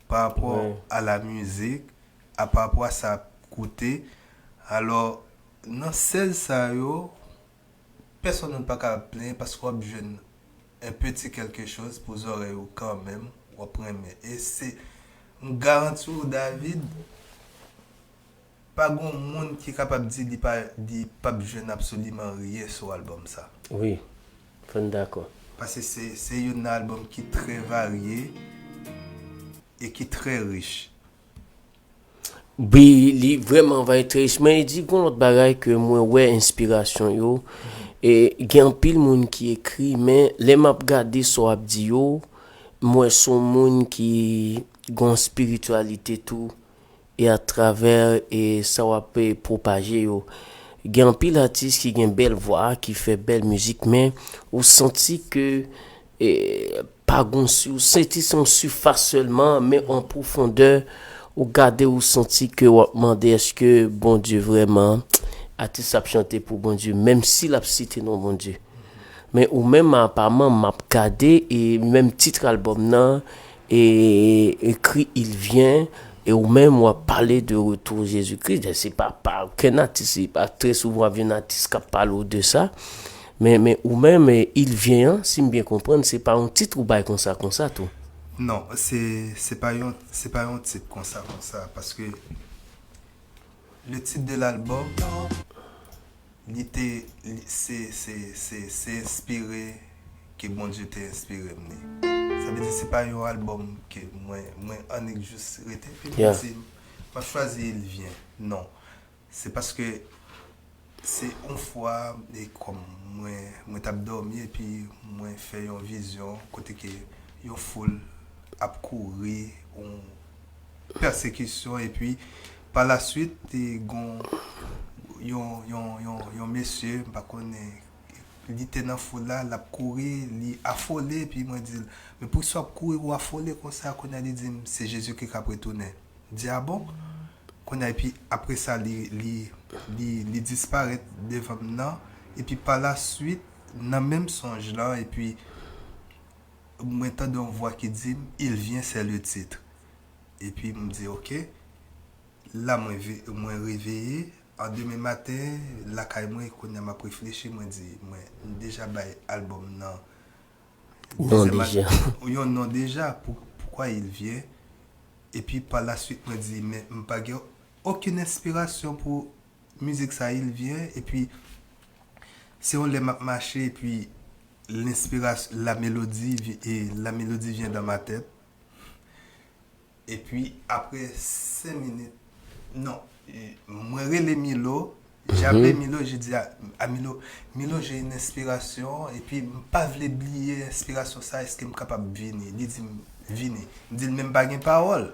par rapport à la musique par rapport à sa côté alors dans 16 ça yo personne n'est pas capable de plaindre parce qu'on a besoin un petit quelque chose pour les oreilles quand même ou prendre et c'est une garantie David pas grand monde qui est capable de dire pas besoin absolument rien sur l'album ça oui fin d'accord parce que c'est un album qui est très varié et qui est très riche. Oui, il vraiment va être riche mais il dit qu'on autre bagaille que moi ouais inspiration yo et gen pile moun qui écrit mais les m'a regarder sur abdi yo moi son moun qui gon spiritualité tout et à travers et ça va peut propager yo gen pile artiste qui gen belle voix qui fait belle musique mais ou senti que pas gon sur senti son surface seulement mais en profondeur ou garder ou senti que ou demander est-ce que bon Dieu vraiment artiste a chanté pour bon Dieu même si la cité non bon Dieu mais ou même apparemment m'a regardé et même titre album nan et écrit il vient et ou même on parler de retour Jésus-Christ c'est pas aucun artiste c'est pas très souvent un artiste qui parle de ça mais ou même il vient si me bien comprendre c'est pas un titre ou bail comme ça tout Non, c'est pas un titre comme ça parce que le titre de l'album c'est inspiré que bon Dieu t'a inspiré mener. Ça veut dire c'est pas un album que moi on est juste arrêté puis Yeah. pas choisi il vient. Non. C'est parce que c'est une fois et comme moi t'ai dormi et puis moi fait une vision côté que une foule a couru une persécution et puis par la suite yon monsieur pa connaît il était dans foule là l'a couru il affolé puis moi dit mais pour ça courir ou affolé comme ça qu'on a dit c'est Jésus qui a retourné dit ah bon qu'on a et puis après ça il disparaît devant nous et puis par la suite dans même songe là et puis moi t'entends une voix qui dit il vient c'est le titre et puis me dit OK là moi réveillé en demain matin la caille moi qu'on m'a réfléchi moi dit moi déjà bay album Non, déjà. yo non déjà pourquoi il vient et puis par la suite moi dit mais m'pas aucune inspiration pour musique ça il vient et puis si on les marché et puis l'inspiration la mélodie vient dans ma tête et puis après 5 minutes non moi relé Milo j'ai appelé Milo j'ai dit à Milo j'ai une inspiration et puis pas vle oublier inspiration ça est-ce que me capable venir il dit venir il dit même pas une parole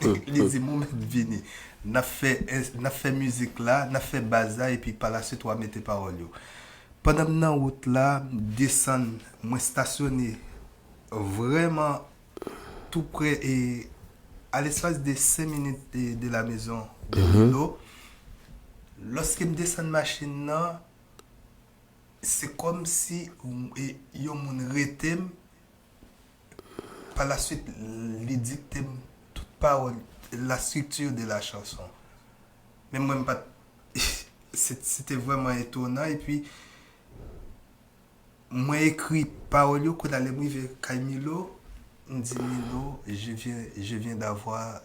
il dit moi venir n'a fait musique là n'a fait bazar et puis par la suite on va mettre parole yo pendant dans route là descendre moi stationné vraiment tout près et à l'espace de 5 minutes de la maison de Milo lorsque me descend machine là c'est comme si yo moun retem par la suite les dicter toute parole la structure de la chanson mais moi même pas c'était vraiment étonnant et puis moi écrit parole yo qu'on allait arriver Camilo me dit Milo je viens d'avoir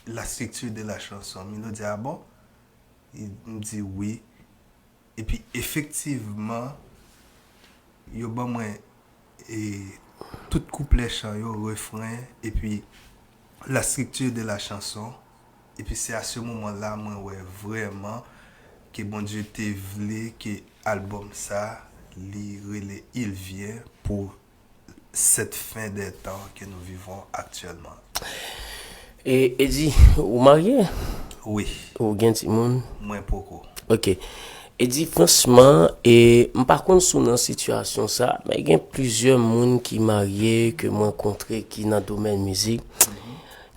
la structure de la chanson Milo dit ah bon il me dit oui et puis effectivement yo bon moi et tout couplet chant yo refrain et puis la structure de la chanson et puis c'est à ce moment-là moi ouais vraiment que bon Dieu te voulu que album ça il vient pour cette fin des temps que nous vivons actuellement. Et Eddie, vous marié? Oui, Ou gen ti moun? moins beaucoup. Ok. Eddie, franchement, et par contre, sous dans situation ça, mais il y a plusieurs moun qui mariés que moi rencontré qui dans domaine musique.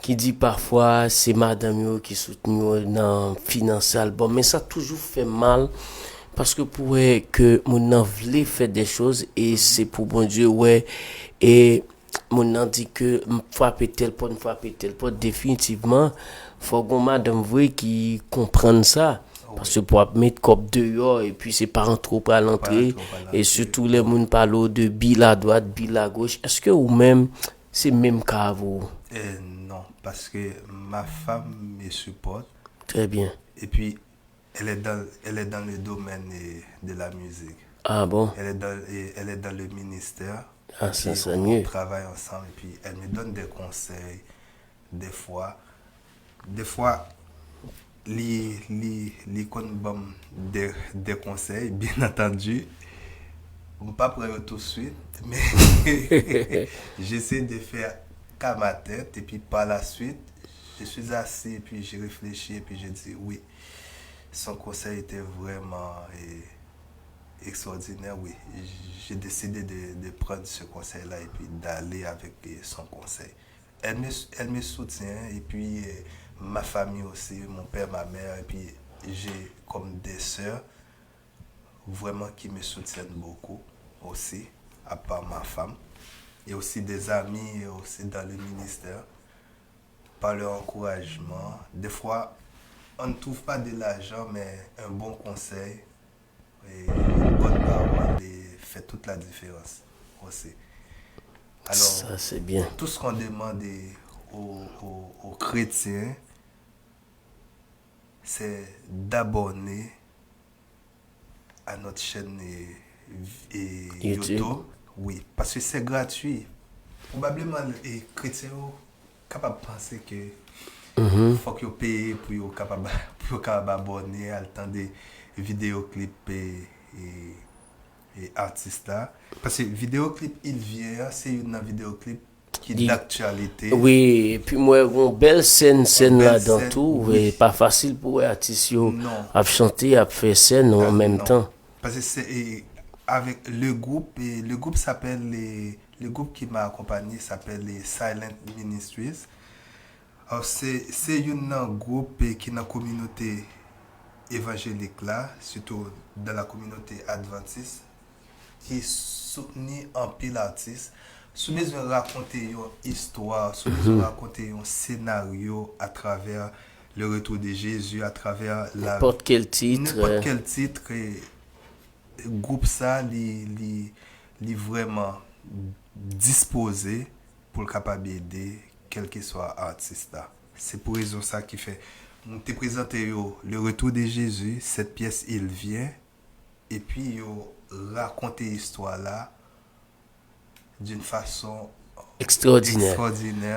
Qui dit parfois c'est madame yo qui soutenu dans financer album mais ça toujours fait mal parce que pour que mon nan vle faire des choses et c'est pour bon Dieu ouais et mon nan dit que frapper tel pot définitivement faut que madame vrai qui comprenne ça parce que pour mettre cop dehors et puis c'est pas trop à l'entrée et surtout les moun parlent de bill à droite bill à gauche est-ce que ou même c'est même cas vous? Non, parce que ma femme me supporte. Très bien. Et puis, elle est dans le domaine de la musique. Ah bon? Elle est dans le ministère. Ah, ça, c'est on mieux. travaille ensemble et puis elle me donne des conseils. Des fois, les bonne des conseils, bien entendu. Je ne vais pas prendre tout de suite, mais j'essaie de faire qu'à ma tête et puis par la suite, je suis assis et puis j'ai réfléchi et puis j'ai dit oui, son conseil était vraiment extraordinaire, oui. J'ai décidé de prendre ce conseil-là et puis d'aller avec son conseil. Elle me soutient et puis ma famille aussi, mon père, ma mère et puis j'ai comme des sœurs vraiment qui me soutiennent beaucoup aussi, à part ma femme. Et aussi des amis aussi dans le ministère par leur encouragement. Des fois, on ne trouve pas de l'argent, mais un bon conseil et une bonne parole fait toute la différence aussi. Alors, Ça, c'est bien. tout ce qu'on demande aux chrétiens, c'est d'abonner à notre chaîne et YouTube. YouTube. Oui, parce que c'est gratuit. Probablement, les chrétiens sont capables de penser que faut qu'ils payent pour capable abonner à le temps des vidéoclips et artistes là. Parce que vidéoclip, il vient, c'est une vidéoclip qui est Il- d'actualité. Oui, et puis moi, une belle scène Belle là dans scène, tout, oui. et pas facile pour les artistes yo, Non. à chanter, à faire scène en même Non. temps. Parce que avec le groupe, et le groupe s'appelle le groupe qui m'a accompagné s'appelle les Silent Ministries. Alors c'est un groupe qui est dans la communauté évangélique là, surtout dans la communauté adventiste, qui soutient un pile artiste. Sous besoin raconter une histoire, sous besoin raconter un scénario à travers le retour de Jésus, à travers la N'importe quel titre. n'importe quel titre, groupe ça li vraiment disposé pour le capable aider quel que soit artiste là. C'est pour raison ça qui fait on te présenté le retour de Jésus, cette pièce il vient et puis yo raconter l'histoire là d'une façon Extraordinaire.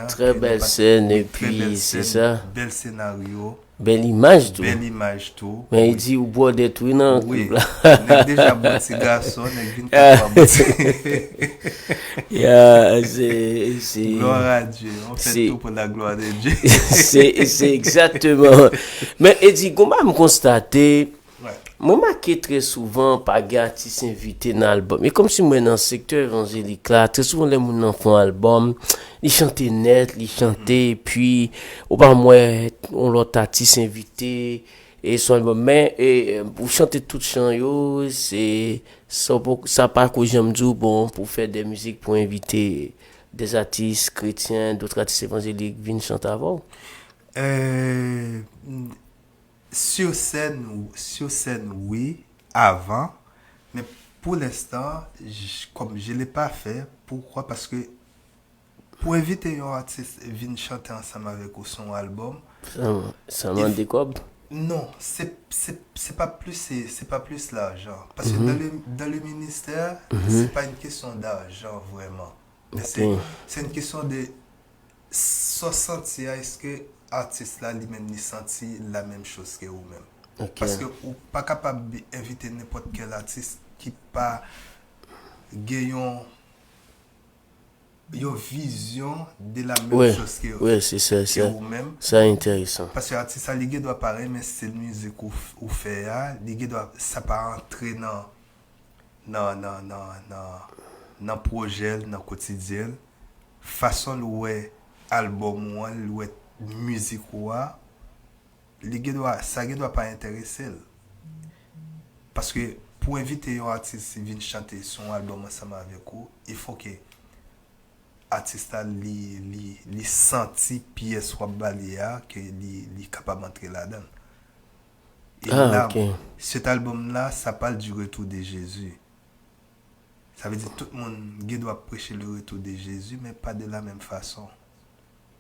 Très que belle nous pas- scène, et très puis belle c'est scène, ça. bel scénario, Belle image, tout. belle image tout. Mais il Oui. dit, ou bois des trucs, non? Oui, là. nèg déjà bon petit garçon, nèg vinn pas Yeah, c'est, Gloire à Dieu, on fait c'est- tout pour la gloire de Dieu. c'est exactement. Mais, il dit, comment me constater, Ouais. moi, marqué très souvent par des artistes invités dans l'album. Et comme si moi, dans le secteur évangélique là, très souvent, les gens font un album, ils chantent net, ils chantent, et puis, au bas, moi, on l'autre artiste invité, et son album, mais, pour chanter tout chant, yo, c'est, ça pas que j'aime dire, bon, pour faire des musiques, pour inviter des artistes chrétiens, d'autres artistes évangéliques, viennent chanter avant. Euh, sur scène, oui, avant, mais pour l'instant, comme je ne l'ai pas fait, pourquoi? Parce que pour inviter un artiste à venir chanter ensemble avec son album, Ça m'en décobre. non, c'est pas plus l'argent. Parce que dans le ministère, c'est pas une question d'argent vraiment. Mais Ok. c'est une question de se sentir, est-ce que l'artiste là lui-même il sentit la même chose que vous-même. Ok. Parce que ou pas capable d'inviter n'importe quel artiste qui pas gagnant une vision de la même Ouais, chose que ouais, c'est ça, que ça. vous-même. C'est intéressant. Parce que l'artiste il doit pareil, mais c'est la musique ou fait il doit ça pas entrer dans projet dans quotidien façon louer album ou louer musique ou ça doit pas intéresser parce que pour inviter un artiste venir chanter son album ensemble avec vous, il faut que artiste li senti pièce soit baléa que li capable d'entrer là-dedans. Et Ah, là, ok. cet album-là, ça parle du retour de Jésus. Ça veut dire que tout le monde doit prêcher le retour de Jésus, mais pas de la même façon.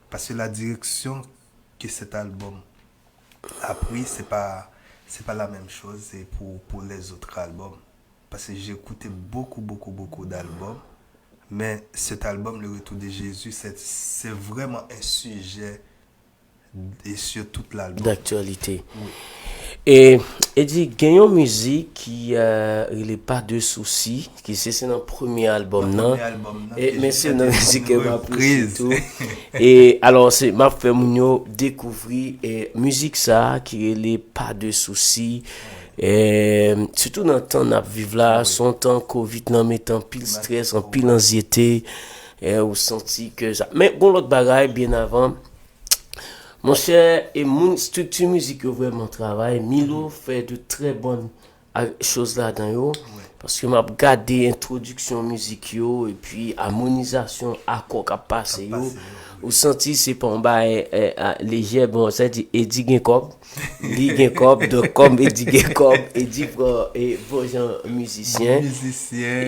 Parce que la direction que cet album a pris, c'est pas la même chose et pour les autres albums. Parce que j'ai écouté beaucoup d'albums, mais cet album, Le Retour de Jésus, c'est vraiment un sujet et sur tout l'album. D'actualité. Et dit, gagnons musique qui il est pas de soucis, qui c'est dans le premier album, Le non? premier album, non, Et que mais j'ai c'est fait dans la une musique que m'a reprise. tout. Et alors c'est m'a fait mounio découvrir et musique ça qui est pas de soucis. Et surtout dans le temps n'a vivre là, son temps Covid nan mettant pile stress, en pile anxiété, et ou senti que ça. Mais bon l'autre bagaille bien avant. Mon cher, et mon structure musique vraiment travaille. Milo fait de très bonnes chose là dans yo. Parce que m'a regardé introduction musique yo et puis harmonisation accord qu'a passé yo. Ou senti c'est pas un bail léger bon ça dit Eddie Genkob. Li Genkob donc comme Eddie Genkob Eddie et bon gens musicien.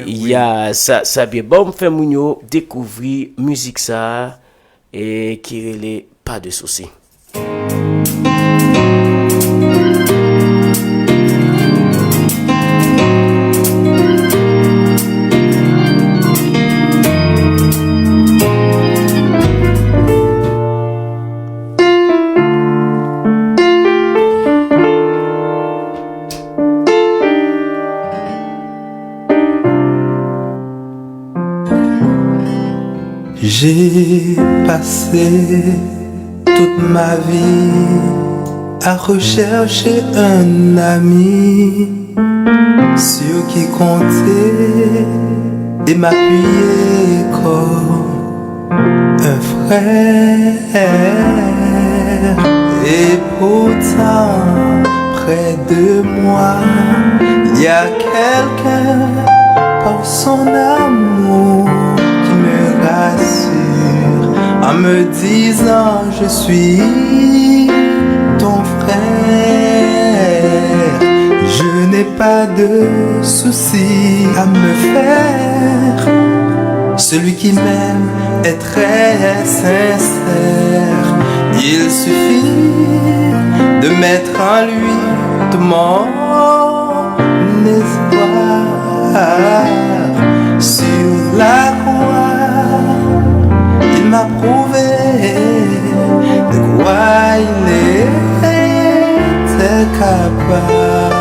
Il y a ça bien bon fait moun yo découvrir musique ça et qui relève pas de souci. J'ai passé toute ma vie à rechercher un ami sur qui compter et m'appuyer comme un frère. Et pourtant, près de moi, il y a quelqu'un par son amour qui me rassure en me disant je suis ton frère. Je n'ai pas de soucis à me faire. Celui qui m'aime est très sincère. Il suffit de mettre en lui tout mon espoir. Sur la croix, il m'a prouvé de quoi il était capable.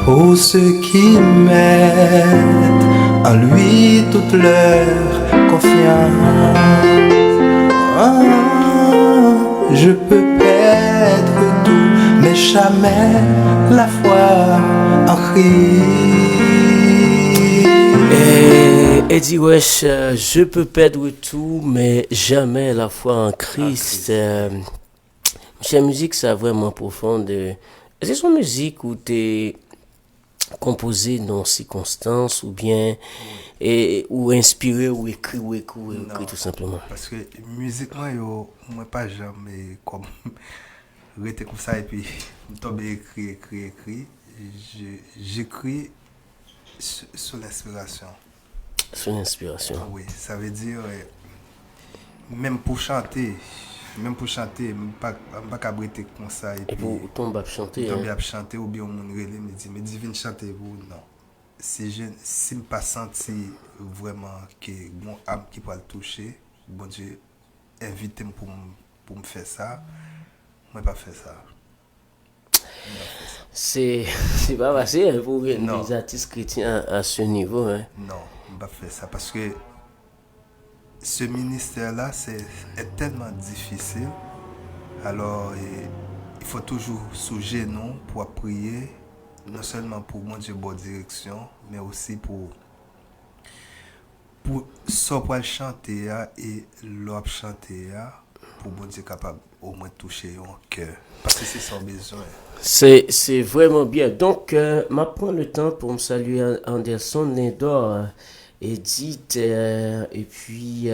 Pour ceux qui mettent en lui toute leur confiance. Je peux perdre tout, mais jamais la foi en Christ. Eddie Wesh, je peux perdre tout, mais jamais la foi en Christ. Sa musique, c'est vraiment profonde. C'est son musique où t'es composé dans circonstances ou bien ou inspiré ou écrit tout simplement. Parce que musiquement moi pas jamais comme rester comme ça et puis tomber écrit j'écris sur l'inspiration. Sur l'inspiration. Oui, ça veut dire même pour chanter pas cabriter comme ça et puis pour tomber à chanter chanter ou bien on me dit mais divine chanter vous non. Si me pas senti vraiment que mon âme qui peut le toucher, bon Dieu invite pour me faire ça, moi pas faire ça. C'est pas facile pour les artistes chrétiens à ce niveau hein. Non, pas faire ça parce que ce ministère là est tellement difficile. Alors il faut toujours sous genoux pour prier. Non seulement pour mon Dieu bonne direction, mais aussi pour le chanter et l'autre chanter pour mon Dieu capable au moins toucher au cœur parce que c'est son besoin. C'est vraiment bien. Donc m'a prendre le temps pour me saluer Anderson Nedor, Edith et puis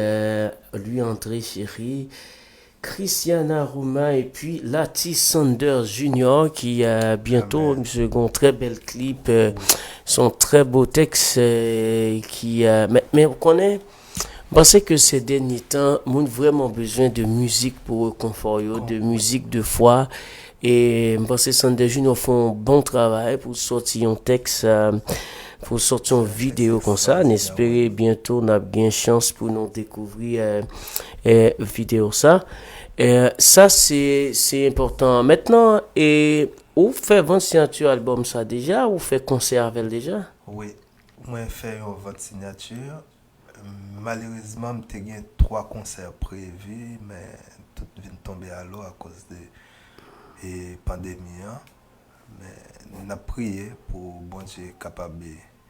lui André Chéri, Christiana Rouma et puis Lati Sanders Junior qui a bientôt un second très bel clip, son très beau texte qui mais on connaît. Je pense que ces derniers temps, on a vraiment besoin de musique pour le confort, de musique de foi. Et je pense que Sanders Junior font un bon travail pour sortir un texte, pour sortir une vidéo comme ça. On espère bientôt on a bien chance pour nous découvrir vidéo ça. Ça c'est important. Maintenant ou fait vendre signature album ça déjà ou fait concert avec déjà? Oui, moi fait une vente signature. Malheureusement, j'ai eu 3 concerts prévus mais tout vient tomber à l'eau à cause de pandémie. Mais on a prié pour bon Dieu capable.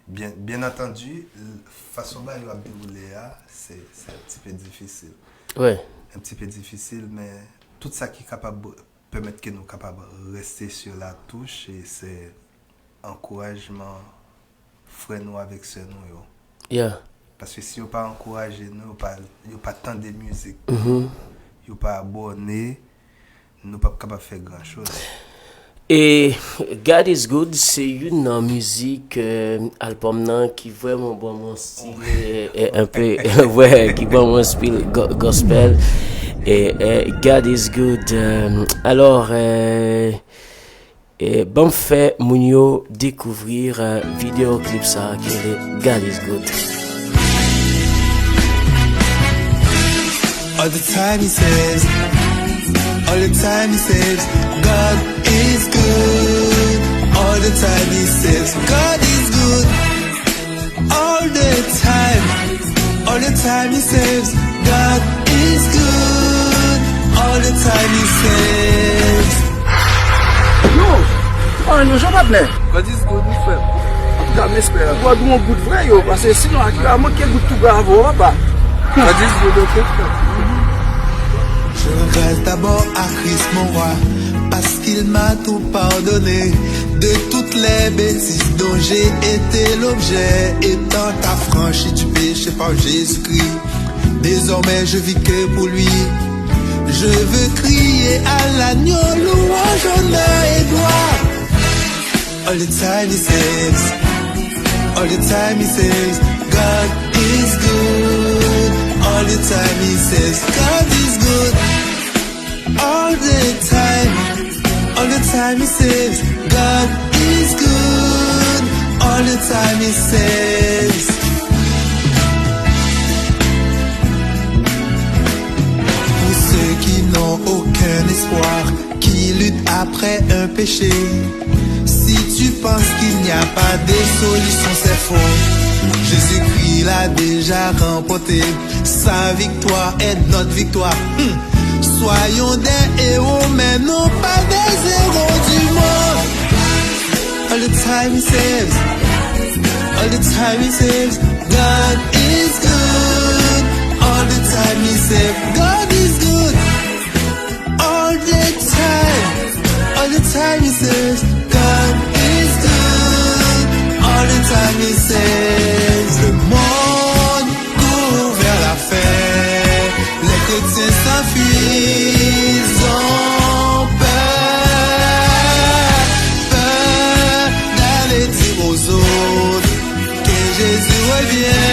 Bien entendu, façon dont il a déroulé c'est un petit peu difficile. Ouais. Un petit peu difficile, mais tout ça qui est capable permettre que nous capables de rester sur la touche et c'est encouragement frère nous avec sœur nous yo. Yeah. Parce que si vous pas encourager nous, vous pas tant de musique, Mhm. vous pas abonné, nous pas capable faire grand chose. Et God is Good, c'est une musique album nan, qui vraiment bon mon style un peu ouais, qui bon mon style gospel et God is Good. Alors bon fait Mounio découvrir vidéoclip ça qui est God is Good. All the time he says, all the time he says, God is good. All the time he says, God is good. All the time he says, God is good. All the time he says. Yo, Jean Patne. God is good, my friend. En tout cas, j'espère. On va donner un good vrai, yo, parce que sinon, il va manquer de tout grave, on va pas. God is good, ok. Je reste d'abord à Christ mon roi, parce qu'il m'a tout pardonné, de toutes les bêtises dont j'ai été l'objet, étant affranchi du péché par Jésus-Christ. Désormais je vis que pour lui, je veux crier à l'agneau, louange, honneur et gloire. All the time he says, all the time he says, God is good. All the time he says, God is good. All the time he says, God is good. All the time he says. Pour ceux qui n'ont aucun espoir, qui luttent après un péché, si tu penses qu'il n'y a pas de solution, c'est faux. Jésus-Christ l'a déjà remporté. Sa victoire est notre victoire. Soyons des héros, mais non pas des héros du monde. All the time he says, all the time he says, God is good. All the time he says, God is good. All the time he says, God is good. All the time he says, le monde court vers la fin, les chrétiens s'enfuient, ont peur d'aller dire aux autres que Jésus revient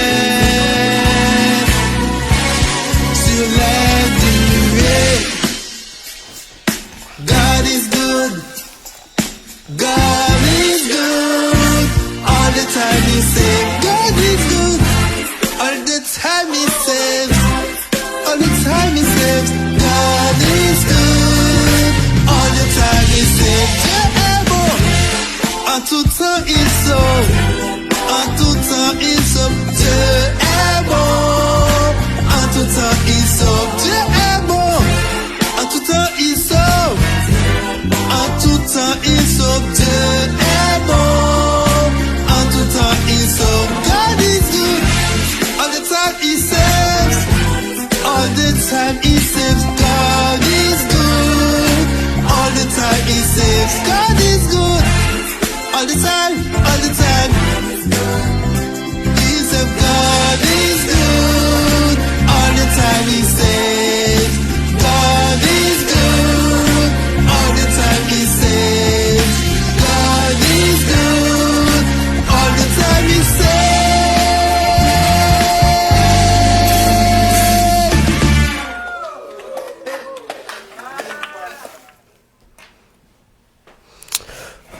sur les nuées. God is good. God is good. All the time he says, God is good. All the time he says, all the time he says, God is good. All the time he says, Dieu est bon. En tout temps il sauve. En tout temps il sauve. Dieu est bon. En tout temps il sauve. Dieu est bon. En tout temps il sauve. En tout temps il sauve. Dieu est bon. En tout temps il sauve. God is good. All the time he saves. All the time he saves. God is good. All the time he saves. God is good. All the time. All the time. He says God is good. All the time he saves. God is good. All the time he saves. God is good. All the time he saves.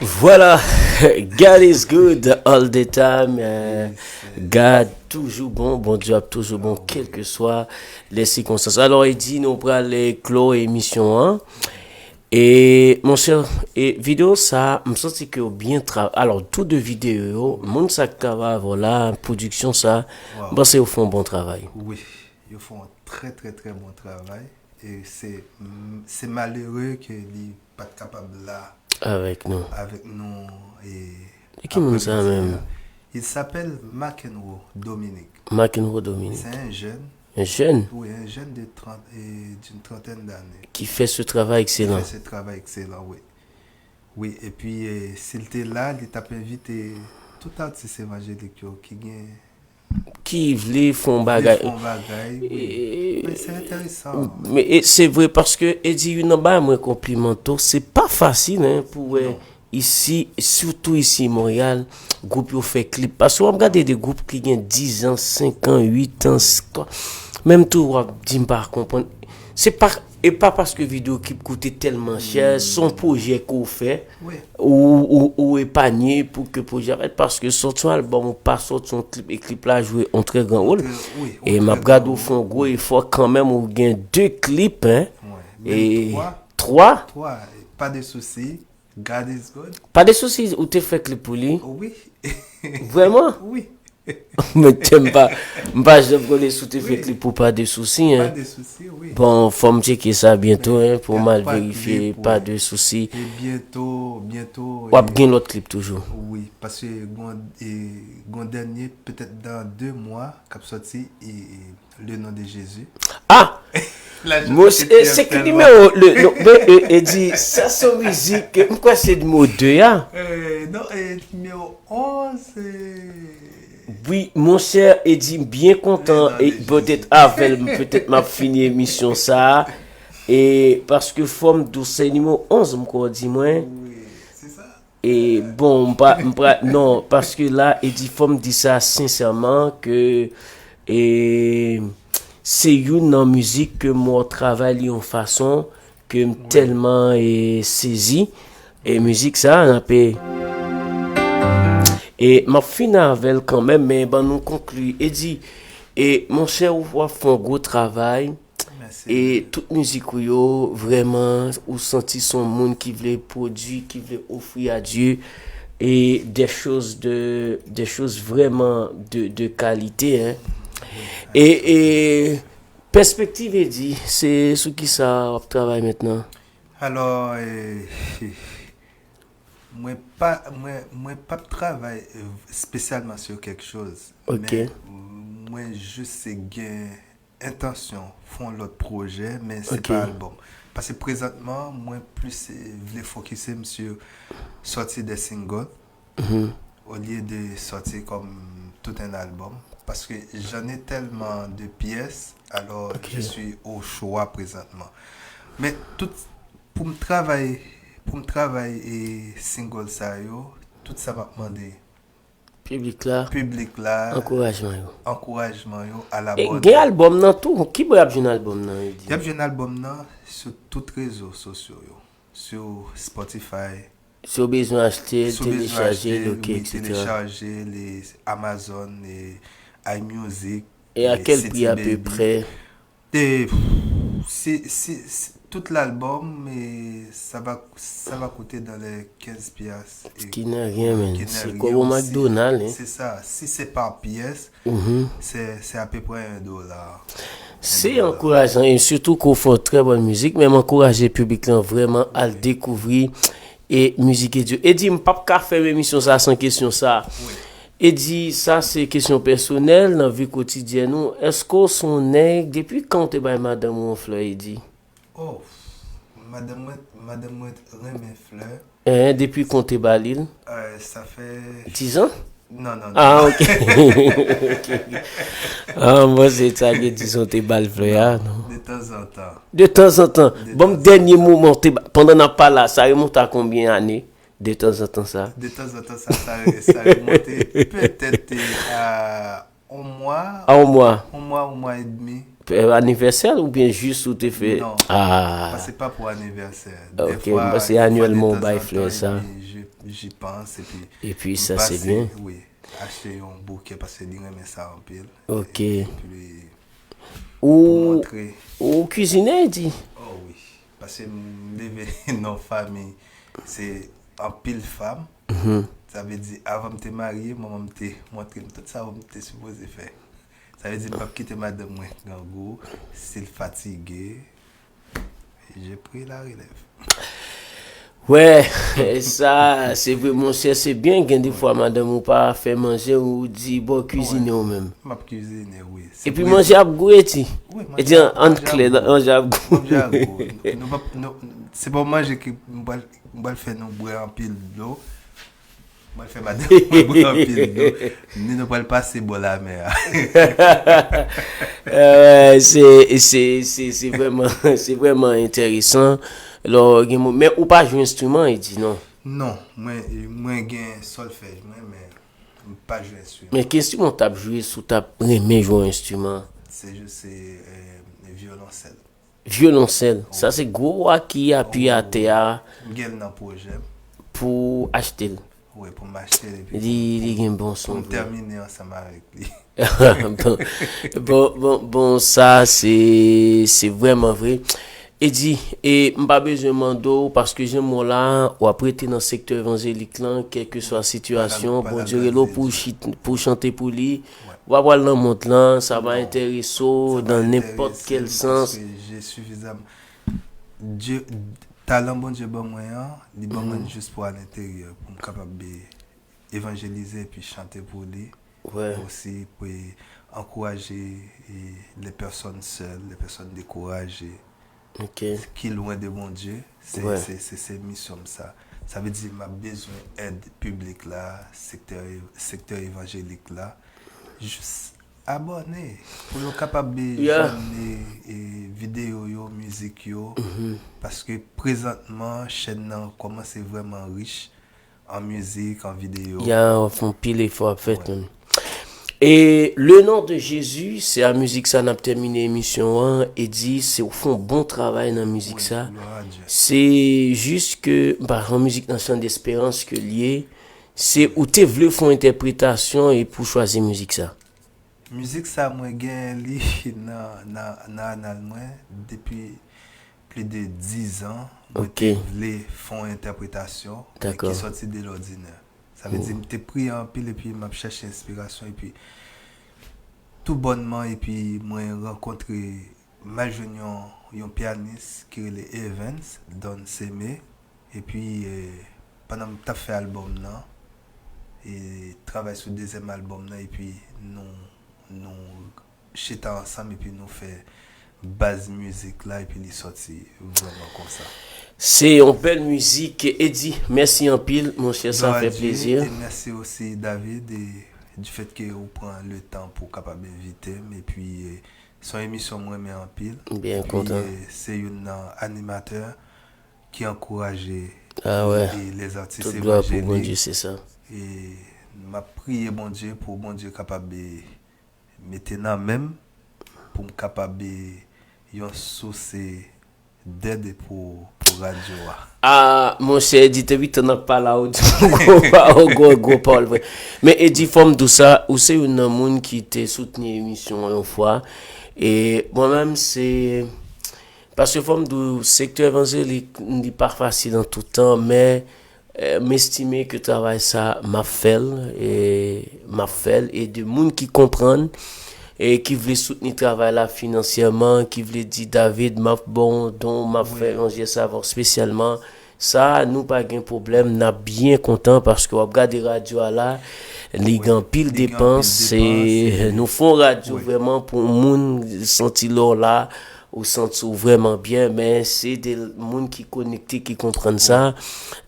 Voilà, God is good all the time. God toujours bon, bon Dieu toujours bon, quelles que soient les circonstances. Alors il dit nous prenons les clos émission 1. Et mon cher, et vidéo ça, me senti que bien travaillé. Alors tout de vidéo, mon sac cava voilà, production ça, Wow. bon c'est au fond bon travail. Oui, ils font un très très très bon travail. Et c'est malheureux que n'est pas capable là Avec nous. avec nous. Et qui nous a même? Il s'appelle McEnroe Dominique. McEnroe Dominique. C'est un jeune, Un jeune oui, un jeune d'une trentaine d'années. qui fait ce travail Il excellent. fait ce travail excellent, oui. Oui, et puis, s'il était là, il t'a invité tout artiste évangélique yo, qui gagne Qui voulait font des bagay. fonds bagaille, oui. Mais c'est intéressant. Mais c'est vrai parce que Eddie une ba moi complimento, c'est pas facile hein pour ici surtout ici Montréal, groupe yo fait clip parce qu'on regarde des groupes qui ont 10 ans, 5 ans, 8 ans, même tout on dit pas comprendre. C'est pas et pas parce que vidéo clip coûtait tellement cher, son projet qu'on fait Oui. ou épargné pour que projet arrête parce que son album ou pas son clip et clip là joué un très grand rôle. Oui, Et un m'a très regardé grand au fond gros effort quand même ou gain 2 clips hein. Ouais. Et Même 3 toi, pas de soucis. God is good. pas de soucis ou t'es fait clip pour lui. Oui. Vraiment? Oui. Mais t'aimes pas je veux les sous t'es fait clip pour pas de soucis Pas hein. de soucis, oui. Bon, faut me checker ça bientôt hein pour y a mal pas de vérifier, clip, pas ouais. de soucis. Et bientôt. Ou gain l'autre clip toujours. Oui, parce que gon dernier, peut-être dans 2 mois, cap sorti le nom de Jésus. Ah! Là, je Moi, sais que tu c'est aimes que tellement. numéro et dit ça son musique pourquoi c'est de mot 2 ya? Non, numéro 11, Oui, mon cher Eddie, bien content Non, et mais peut-être avec peut-être m'a fini émission ça et parce que forme douce numéro 11 m'ko dit moi oui, c'est ça. et bon non parce que là Eddie forme dit ça sincèrement que et c'est une en musique que moi travaille en façon que tellement est saisi et musique ça on a payé. Et ma fin avec quand même mais ben nous conclut et dit et mon cher ou fait un gros travail Merci. et toute musique ou yo vraiment ou senti son monde qui voulait produire qui voulait offrir à Dieu et des choses vraiment de qualité hein. Et perspective est dit c'est ce qui ça travaille maintenant. Alors, moi pas travaille spécialement sur quelque chose. Ok. Mais moi je sais gain intention font l'autre projet mais c'est Ok. pas album. Parce que présentement moi plus voulais focuser sur sortir des singles au lieu de sortir comme tout un album parce que j'en ai tellement de pièces alors je suis au choix présentement. Mais tout pour me travailler et single ça yo, tout ça va demander Public là encouragement yo. À la et bonne. gain album nan tout qui peut y un album nan il dit. Il y a un album là sur tous les réseaux sociaux yo. Sur Spotify, Si besoin acheter, sur télécharger, oui, etc. télécharger les Amazon et iMusic. Et à les quel City prix à peu Baby. près? Et c'est tout l'album mais ça va coûter dans les 15 piastres. Ce qui n'est rien, man. Qui n'est C'est rien comme au aussi. McDonald's. Hein. C'est ça. Si c'est par pièce, c'est à peu près $1. C'est encourageant et surtout qu'on fait très bonne musique, même encourager le public là, vraiment à le découvrir et musique et Dieu. Et dit, pas qu'à faire émission ça sans question ça. Et dit, ça c'est question personnelle dans la vie quotidienne. Nous, est-ce qu'on son nègre depuis quand tu es madame Monfleur, il dit? Oh, madame René Fleur, Hein, depuis quand tu es balil? ça fait... 10 ans? Non. Ah, ok. Ok. Ah, moi, c'est ça que disons tes balles fleurs, non? De temps en temps. De temps en temps. Bon, dernier moment, pendant n'a pas là, ça remonte à combien d'années? De temps en temps, ça? De temps en temps, ça remonte peut-être à un mois. Ah, au mois. Un mois et demi. Anniversaire ou bien juste où tu fais? Non. Ah. C'est pas pour anniversaire. Ok, Des fois, bah, c'est annuellement, de temps bail en fleur, temps, ça. J'y pense Et puis, ça, passer, c'est bien. Oui, acheter un bouquet parce que je aime ça en pile. Ok. Et puis, pour Ou montrer. cuisiner, dit? Oh oui, parce que lever nos familles, c'est en pile femme. Ça veut dire, avant de te marier, moi, je te montrer tout ça, je te supposé faire. Ça veut dire, je ne peux pas quitter madame moi, Gangou, s'il fatigué. J'ai pris la relève. Ouais, ça, c'est vraiment cher, c'est bien que des fois, madame, ou pas fait manger ou dit, bon, cuisiner ou même. Ma cuisine, oui. Et puis manger à goûter, Oui, et dire, en clair, manger à goûter. c'est pour manger que on va le faire nous boire en pile d'eau. On va le faire madame boire en pile d'eau. Nous ne pas le passer boire la mer. C'est vraiment intéressant. Alors, mais ou pas jouer instrument, il dit non. Non, moi gain solfège mais pas jouer instrument. Mais qu'est-ce que tu as joué sous ta aimé jouer un instrument? C'est juste violoncelle. Violoncelle, ça c'est gros qui appuie à terre Gain dans projet. pour acheter. Oui, pour m'acheter et puis Il y a un bon son. pour terminer ensemble avec lui. Bon, ça c'est vraiment vrai. Et dit, et m'pas besoin mando parce que j'aime moi là, ou après t'es dans le secteur évangélique là, quelle que soit la situation, bon Dieu là pour chanter pour lui, ou avoir dans monde là, ça va intéresser dans n'importe quel sens. J'ai suffisamment Dieu talent bon Dieu bon moyen, il bon moi juste pour à l'intérieur pour me capable évangéliser et puis chanter pour lui. Ouais. Aussi pour encourager les personnes seules, les personnes découragées. OK. Qui est loin de mon Dieu, c'est mission ça. Ça veut dire m'a besoin d'aide publique là, secteur évangélique là. Juste abonner pour être capable de les vidéos yo, musique yo parce que présentement chaîne nan commence vraiment riche en musique, en vidéo. Il y a un fond pile effort à faire. Ouais. Et le nom de Jésus, c'est la musique ça n'a terminé l'émission 1 et dit c'est au fond bon travail dans la musique ça. C'est juste que en musique dans chant d'espérance que lié, c'est où tu voulu faire interprétation et pour choisir musique ça. Musique ça moi gain li dans moi depuis plus de 10 ans. OK. Les font interprétation qui sorti de l'ordinaire. Ça veut dire que je pris en pile et puis je cherche inspiration et puis tout bonnement et puis moi rencontré ma jeune un pianiste qui est les Evans Don Semé et puis pendant que tu fait album là et travaille sur le deuxième album là et puis nous chita ensemble et puis nous fait base musique là et puis il sorti vraiment comme ça. C'est une belle musique. Eddie, merci en pile, mon cher, ça fait plaisir. Et merci aussi David du fait que vous prenez le temps pour capable d'inviter. Et puis, son émission, moi, mais en pile. Bien content. C'est un animateur qui encourage les artistes tout gloire pour bon Dieu, c'est ça. Et m'a prié bon Dieu pour bon Dieu capable de maintenant même pour me capable de source d'aide pour radio. Ah, mon cher Eddie, tu n'as pas là où gros Paul. Mais Eddie, forme tout ça, ou c'est une monde qui t'a soutenu l'émission une fois. Et moi-même, c'est. Parce que forme du secteur évangélique, n'est pas facile en tout temps, mais m'estimer que travail ça m'a fait et de monde qui comprennent. Et qui voulait soutenir le travail là financièrement, qui voulait dire David m'a bon donc m'a fait ranger savoir spécialement ça nous pas de problème, n'a bien content parce que on regarde radio là les grands pile dépenses et nous font radio vraiment pour monde sentir là ou sentir vraiment bien mais c'est des monde qui connectés qui comprennent ça.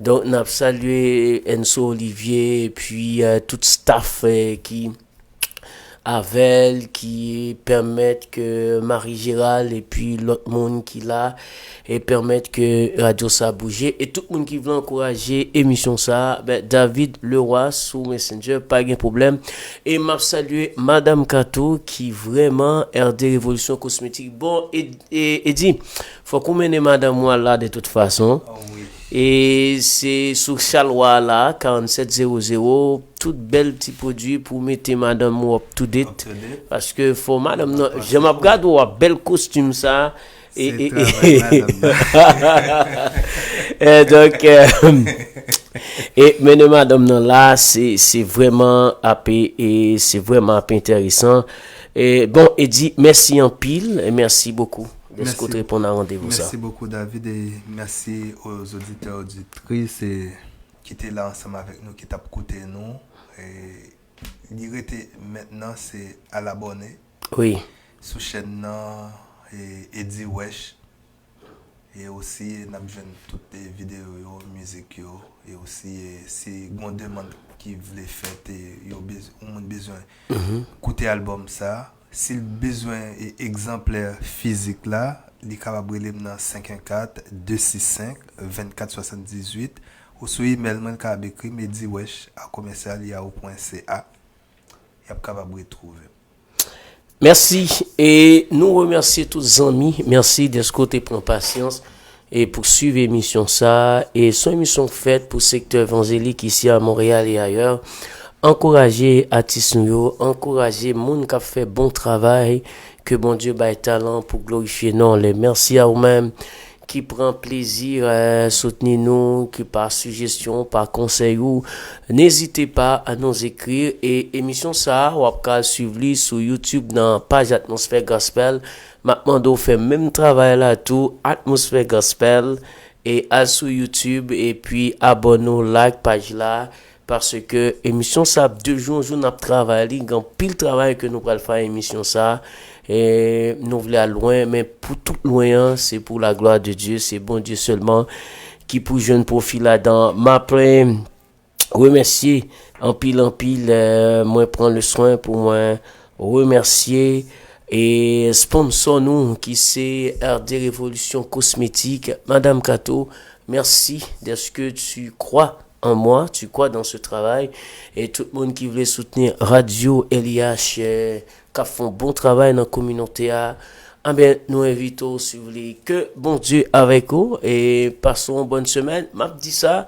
Donc n'a salué Enzo Olivier et puis tout staff qui Avel qui permettent que Marie-Gérald et puis l'autre monde qui l'a et permettent que Radio ça bouger et tout le monde qui veut encourager émission ça David Leroy sous Messenger pas de problème et m'a salué Madame Kato qui vraiment RD Révolution Cosmétique bon et dit faut qu'on mène Madame moi là de toute façon. Et c'est sur Chalois là 4700 tout bel petit produit pour mettre madame up to date parce que faut madame non, je me regarde ou bel costume ça et donc et mais madame non là c'est vraiment AP et c'est vraiment intéressant et bon Eddie merci en pile et merci beaucoup. Merci de répondre à rendez-vous. Merci beaucoup David et merci aux auditeurs auditrices qui étaient là ensemble avec nous, qui t'ont écouté nous. Et l'irrité maintenant c'est à l'abonner. Oui. Sous chaîne et Eddie Wesh. Et aussi, nous avons toutes les vidéos, musique, et aussi, si on demande qui voulait faire, on a besoin d'écouter l'album ça. Si le besoin est exemplaire physique là, il est capable de dans 514-265-2478 ou sur email, il a écrit mediwesh@commercial.ca. Il est capable de trouver. Merci et nous remercions tous les amis. Merci de ce côté pour patience et pour suivre l'émission ça. Et son émission faite pour le secteur évangélique ici à Montréal et ailleurs. Encourager artistes nous, encourager monde qui a fait bon travail, que bon Dieu baille talent pour glorifier non les merci à vous-même qui prend plaisir à soutenir nous, qui par suggestion, par conseil ou n'hésitez pas à nous écrire et émission ça ou à suivre sur YouTube dans page Atmosphère Gospel. Maintenant on fait même travail là tout Atmosphère Gospel et à sur YouTube et puis abonnez-vous like page là. Parce que émission ça 2 jours n'a travaillé grand pile travail que nous pourrons faire émission ça et nous voulons aller loin mais pour tout loin c'est pour la gloire de Dieu, c'est bon Dieu seulement qui pour jeune profil là-dedans. M'après remercier en pile moi prendre le soin pour moi remercier et sponsor nous qui c'est RD Révolution Cosmétique. Madame Kato, merci de ce que tu crois en moi, tu crois dans ce travail et tout le monde qui voulait soutenir Radio LIH qui font bon travail dans la communauté bien nous invitons si vous voulez que bon Dieu avec vous et passons une bonne semaine. M'a dit ça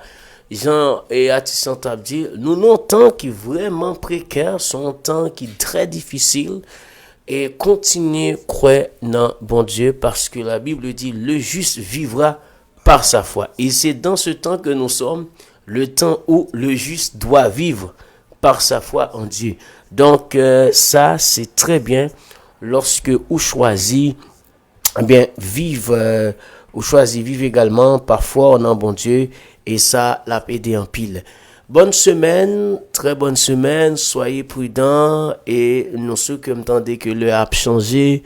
Jean et Atissan Tabdi, nous non temps qui vraiment précaire, sont temps qui très difficile et continuez croire dans bon Dieu parce que la Bible dit le juste vivra par sa foi et c'est dans ce temps que nous sommes, le temps où le juste doit vivre par sa foi en Dieu. Donc ça c'est très bien lorsque vous choisissez vivre ou choisissez vivre également parfois en bon Dieu et ça l'a aidé en pile. Bonne semaine, très bonne semaine, soyez prudents et nous ceux qui entendez que le a changé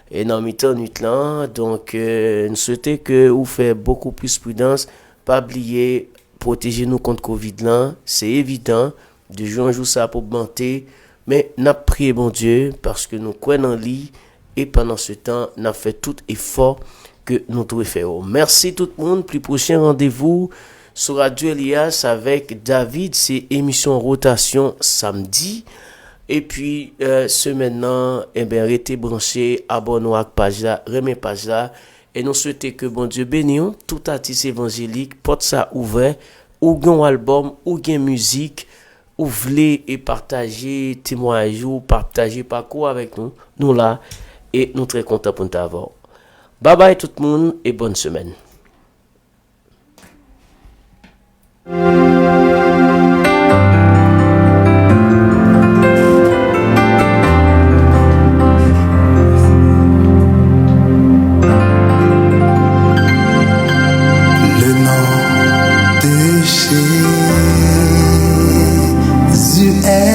et dans mi-temps nuit là donc nous souhaitons que vous faites beaucoup plus prudence, pas oublier protéger-nous contre Covid là, c'est évident, de jour en jour ça peut augmenter, mais n'a prié bon Dieu parce que nous croyons en lui et pendant ce temps, n'a fait tout effort que nous devons faire. Merci tout le monde, plus prochain rendez-vous sur Radio Elias avec David, c'est émission rotation samedi. Et puis ce maintenant, restez branchés, abonnez-vous à la page là, remettez page là. Et nous souhaitons que bon Dieu bénisse tout artiste évangélique, porte ça ouvert, ou un album, ou une musique, ou voulez et partager témoignage, ou partager parcours avec nous, nous là, et nous très contents pour nous avoir. Bye bye tout le monde et bonne semaine. Jésus,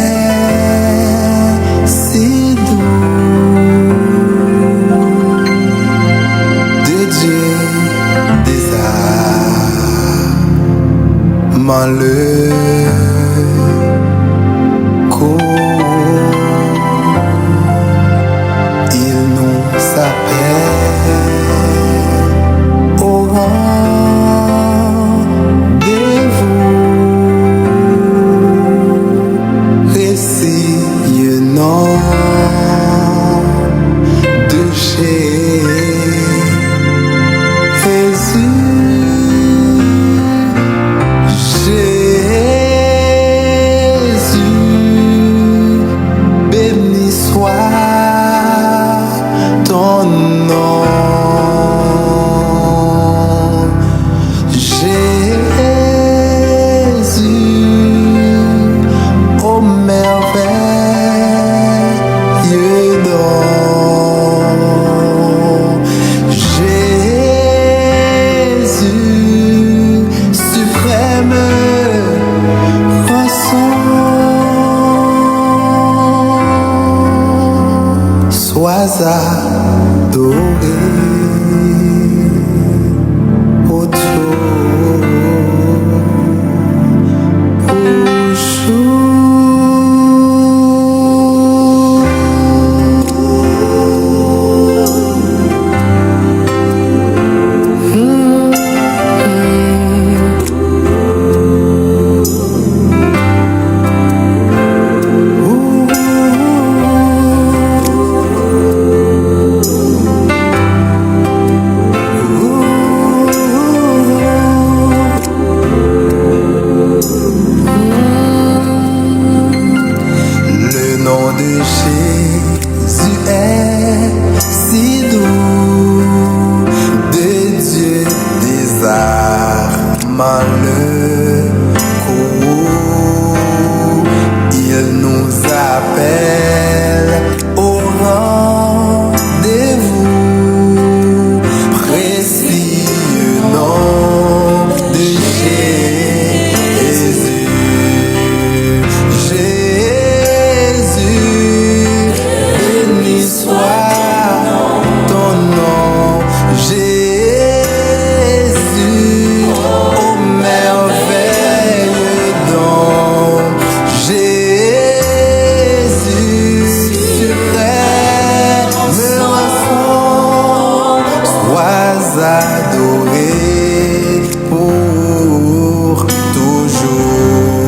adoré pour toujours.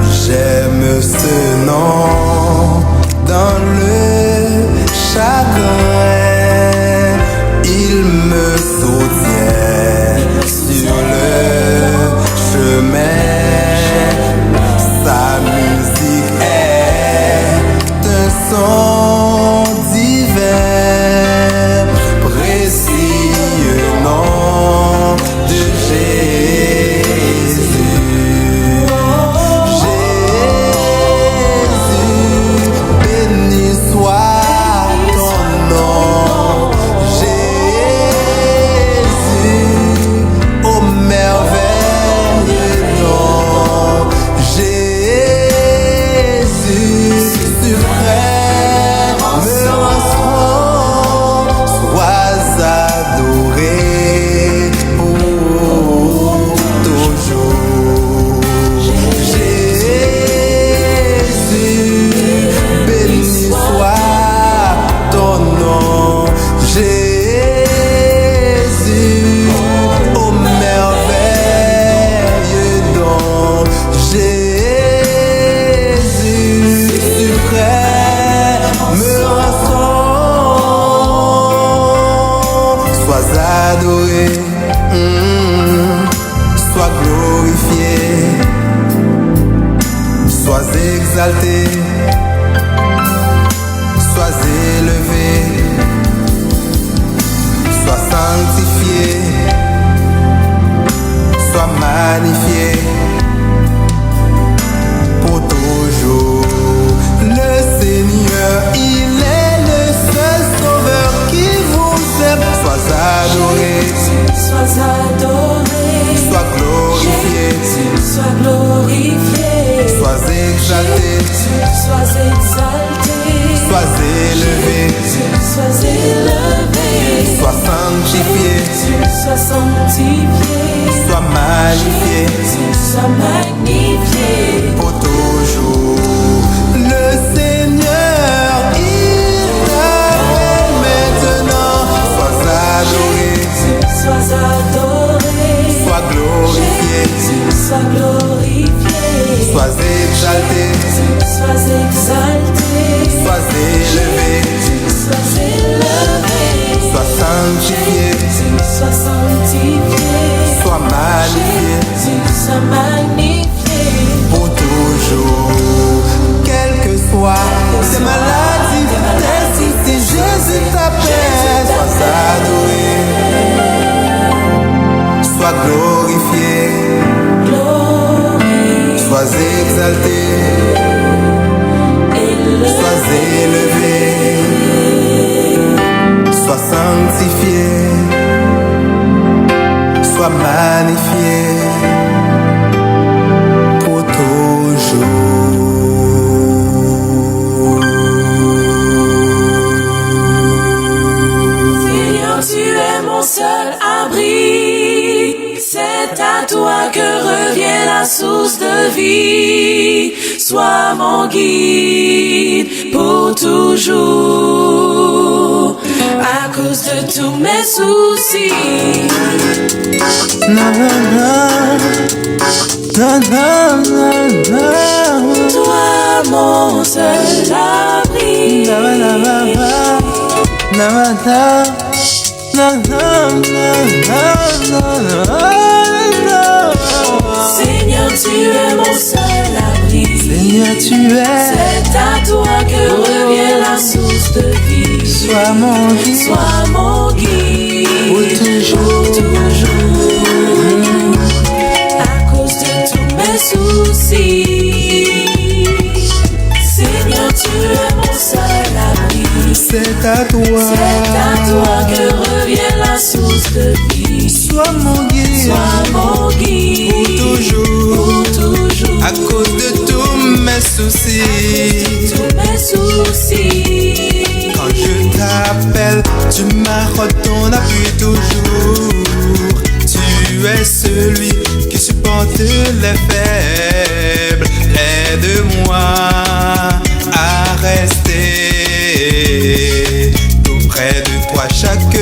J'aime ce nom dans le chagrin, il me soutient sur le chemin. Sa musique est un son divin, précieux nom de Jésus. Jésus, béni soit ton nom. Jésus, ô merveilleux nom. Jésus, suprême rançon, sois adoré pour toujours. Jésus, béni soit ton nom. Jésus, ô merveilleux don. Jésus, suprême rançon, sois adoré, sois glorifié, sois exalté, sois élevé, sois sanctifié, sois magnifié pour toujours. Le Seigneur, il est le seul sauveur qui vous aime. Sois adoré, Sois adoré, sois glorifié, sois glorifié, sois exalté, sois exalté, sois élevé, sois élevé, sois sanctifié, sois sanctifié, sois magnifié sois magnifié. pour toujours. Le Seigneur, il t'appelle maintenant. Sois adoré, Sois adoré, sois glorifié, sois glorifié, sois exalté, sois exalté, sois élevé, sois élevé, sois sanctifié, sois sanctifié, sois magnifié sois magnifié. pour toujours. Quelles que soient tes maladies, tes soucis, Jésus t'appelle. Sois adoré, sois glorifié, sois exalté, sois élevé, sois sanctifié, sois magnifié pour toujours. Seigneur, tu es mon seul abri. C'est à toi que revient la source de vie. Sois mon guide pour toujours. À cause de tous mes soucis. Na na na, na na na na. Toi mon seul abri. Na na na na, na na na, na na na na. Seigneur, tu es mon seul abri. Seigneur, tu es. C'est à toi que revient la source de vie. Sois mon guide, Sois mon guide pour toujours. À cause de tous mes soucis. Seigneur, tu es mon seul abri. C'est à toi. C'est à toi que revient la source de vie. Sois mon guide, Sois mon guide pour toujours. pour toujours. À cause de tous mes soucis. Tous mes soucis. Quand je t'appelle, tu m'accordes ton appui toujours. Tu es celui qui supporte les faibles, les Aide-moi à rester tout près de toi chaque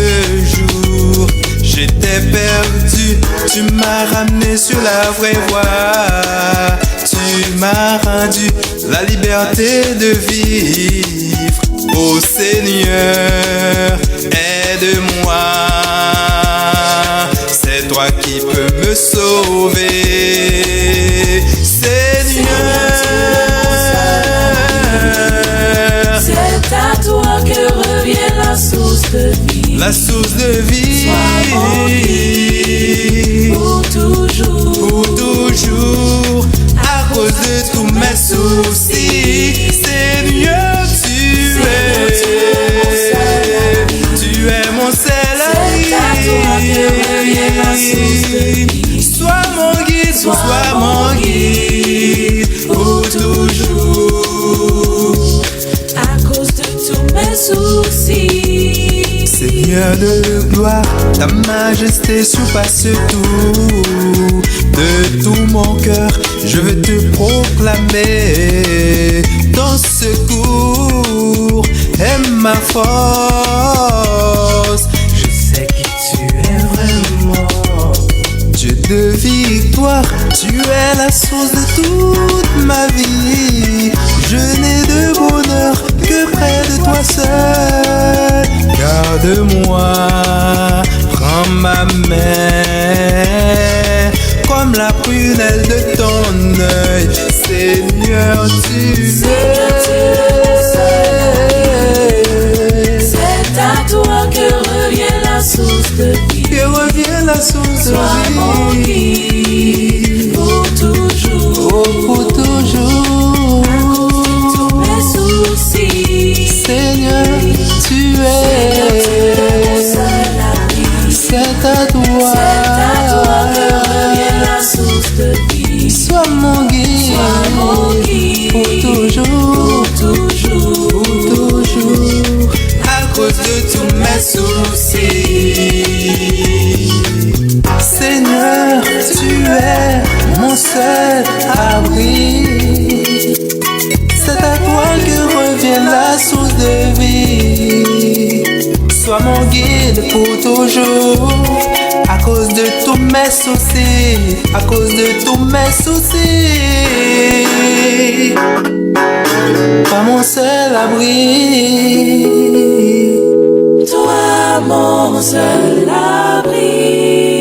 jour. J'étais perdu, tu m'as ramené sur la vraie voie. Tu m'as rendu la liberté de vivre. Ô Seigneur, aide-moi. C'est toi qui peux me sauver. Seigneur, c'est à toi que revient la source de vie. La source de vie. Sois mon guide pour toujours. Pour toujours. À cause de tous mes soucis. Seigneur, tu es mon seul ami. C'est à toi que revient la source de vie. Sois mon guide, sois mon guide pour toujours. À cause de tous mes soucis. Seigneur de gloire, ta majesté surpasse tout. De tout mon cœur, je veux te proclamer. Ton secours est ma force. Je sais qui tu es vraiment. Dieu de victoire, tu es la source de toute ma vie. Je n'ai de bonheur que près de toi seul. Garde-moi, prends ma main, comme la prunelle de ton œil. Seigneur, tu C'est à toi que revient la source de vie. Que revient la source de Sois mon guide pour toujours. Oh, pour toujours. Tous mes soucis. Seigneur, tu es. C'est à toi. C'est à toi que revient la source de vie. Sois mon guide. Sois mon guide pour toujours. pour toujours. Pour toujours. À cause de tous mes soucis. Seigneur, tu es mon seul abri. C'est à toi que revient la source de vie. Sois mon guide pour toujours. À cause de tous mes soucis. À cause de tous mes soucis. Toi mon seul abri. Toi mon seul abri.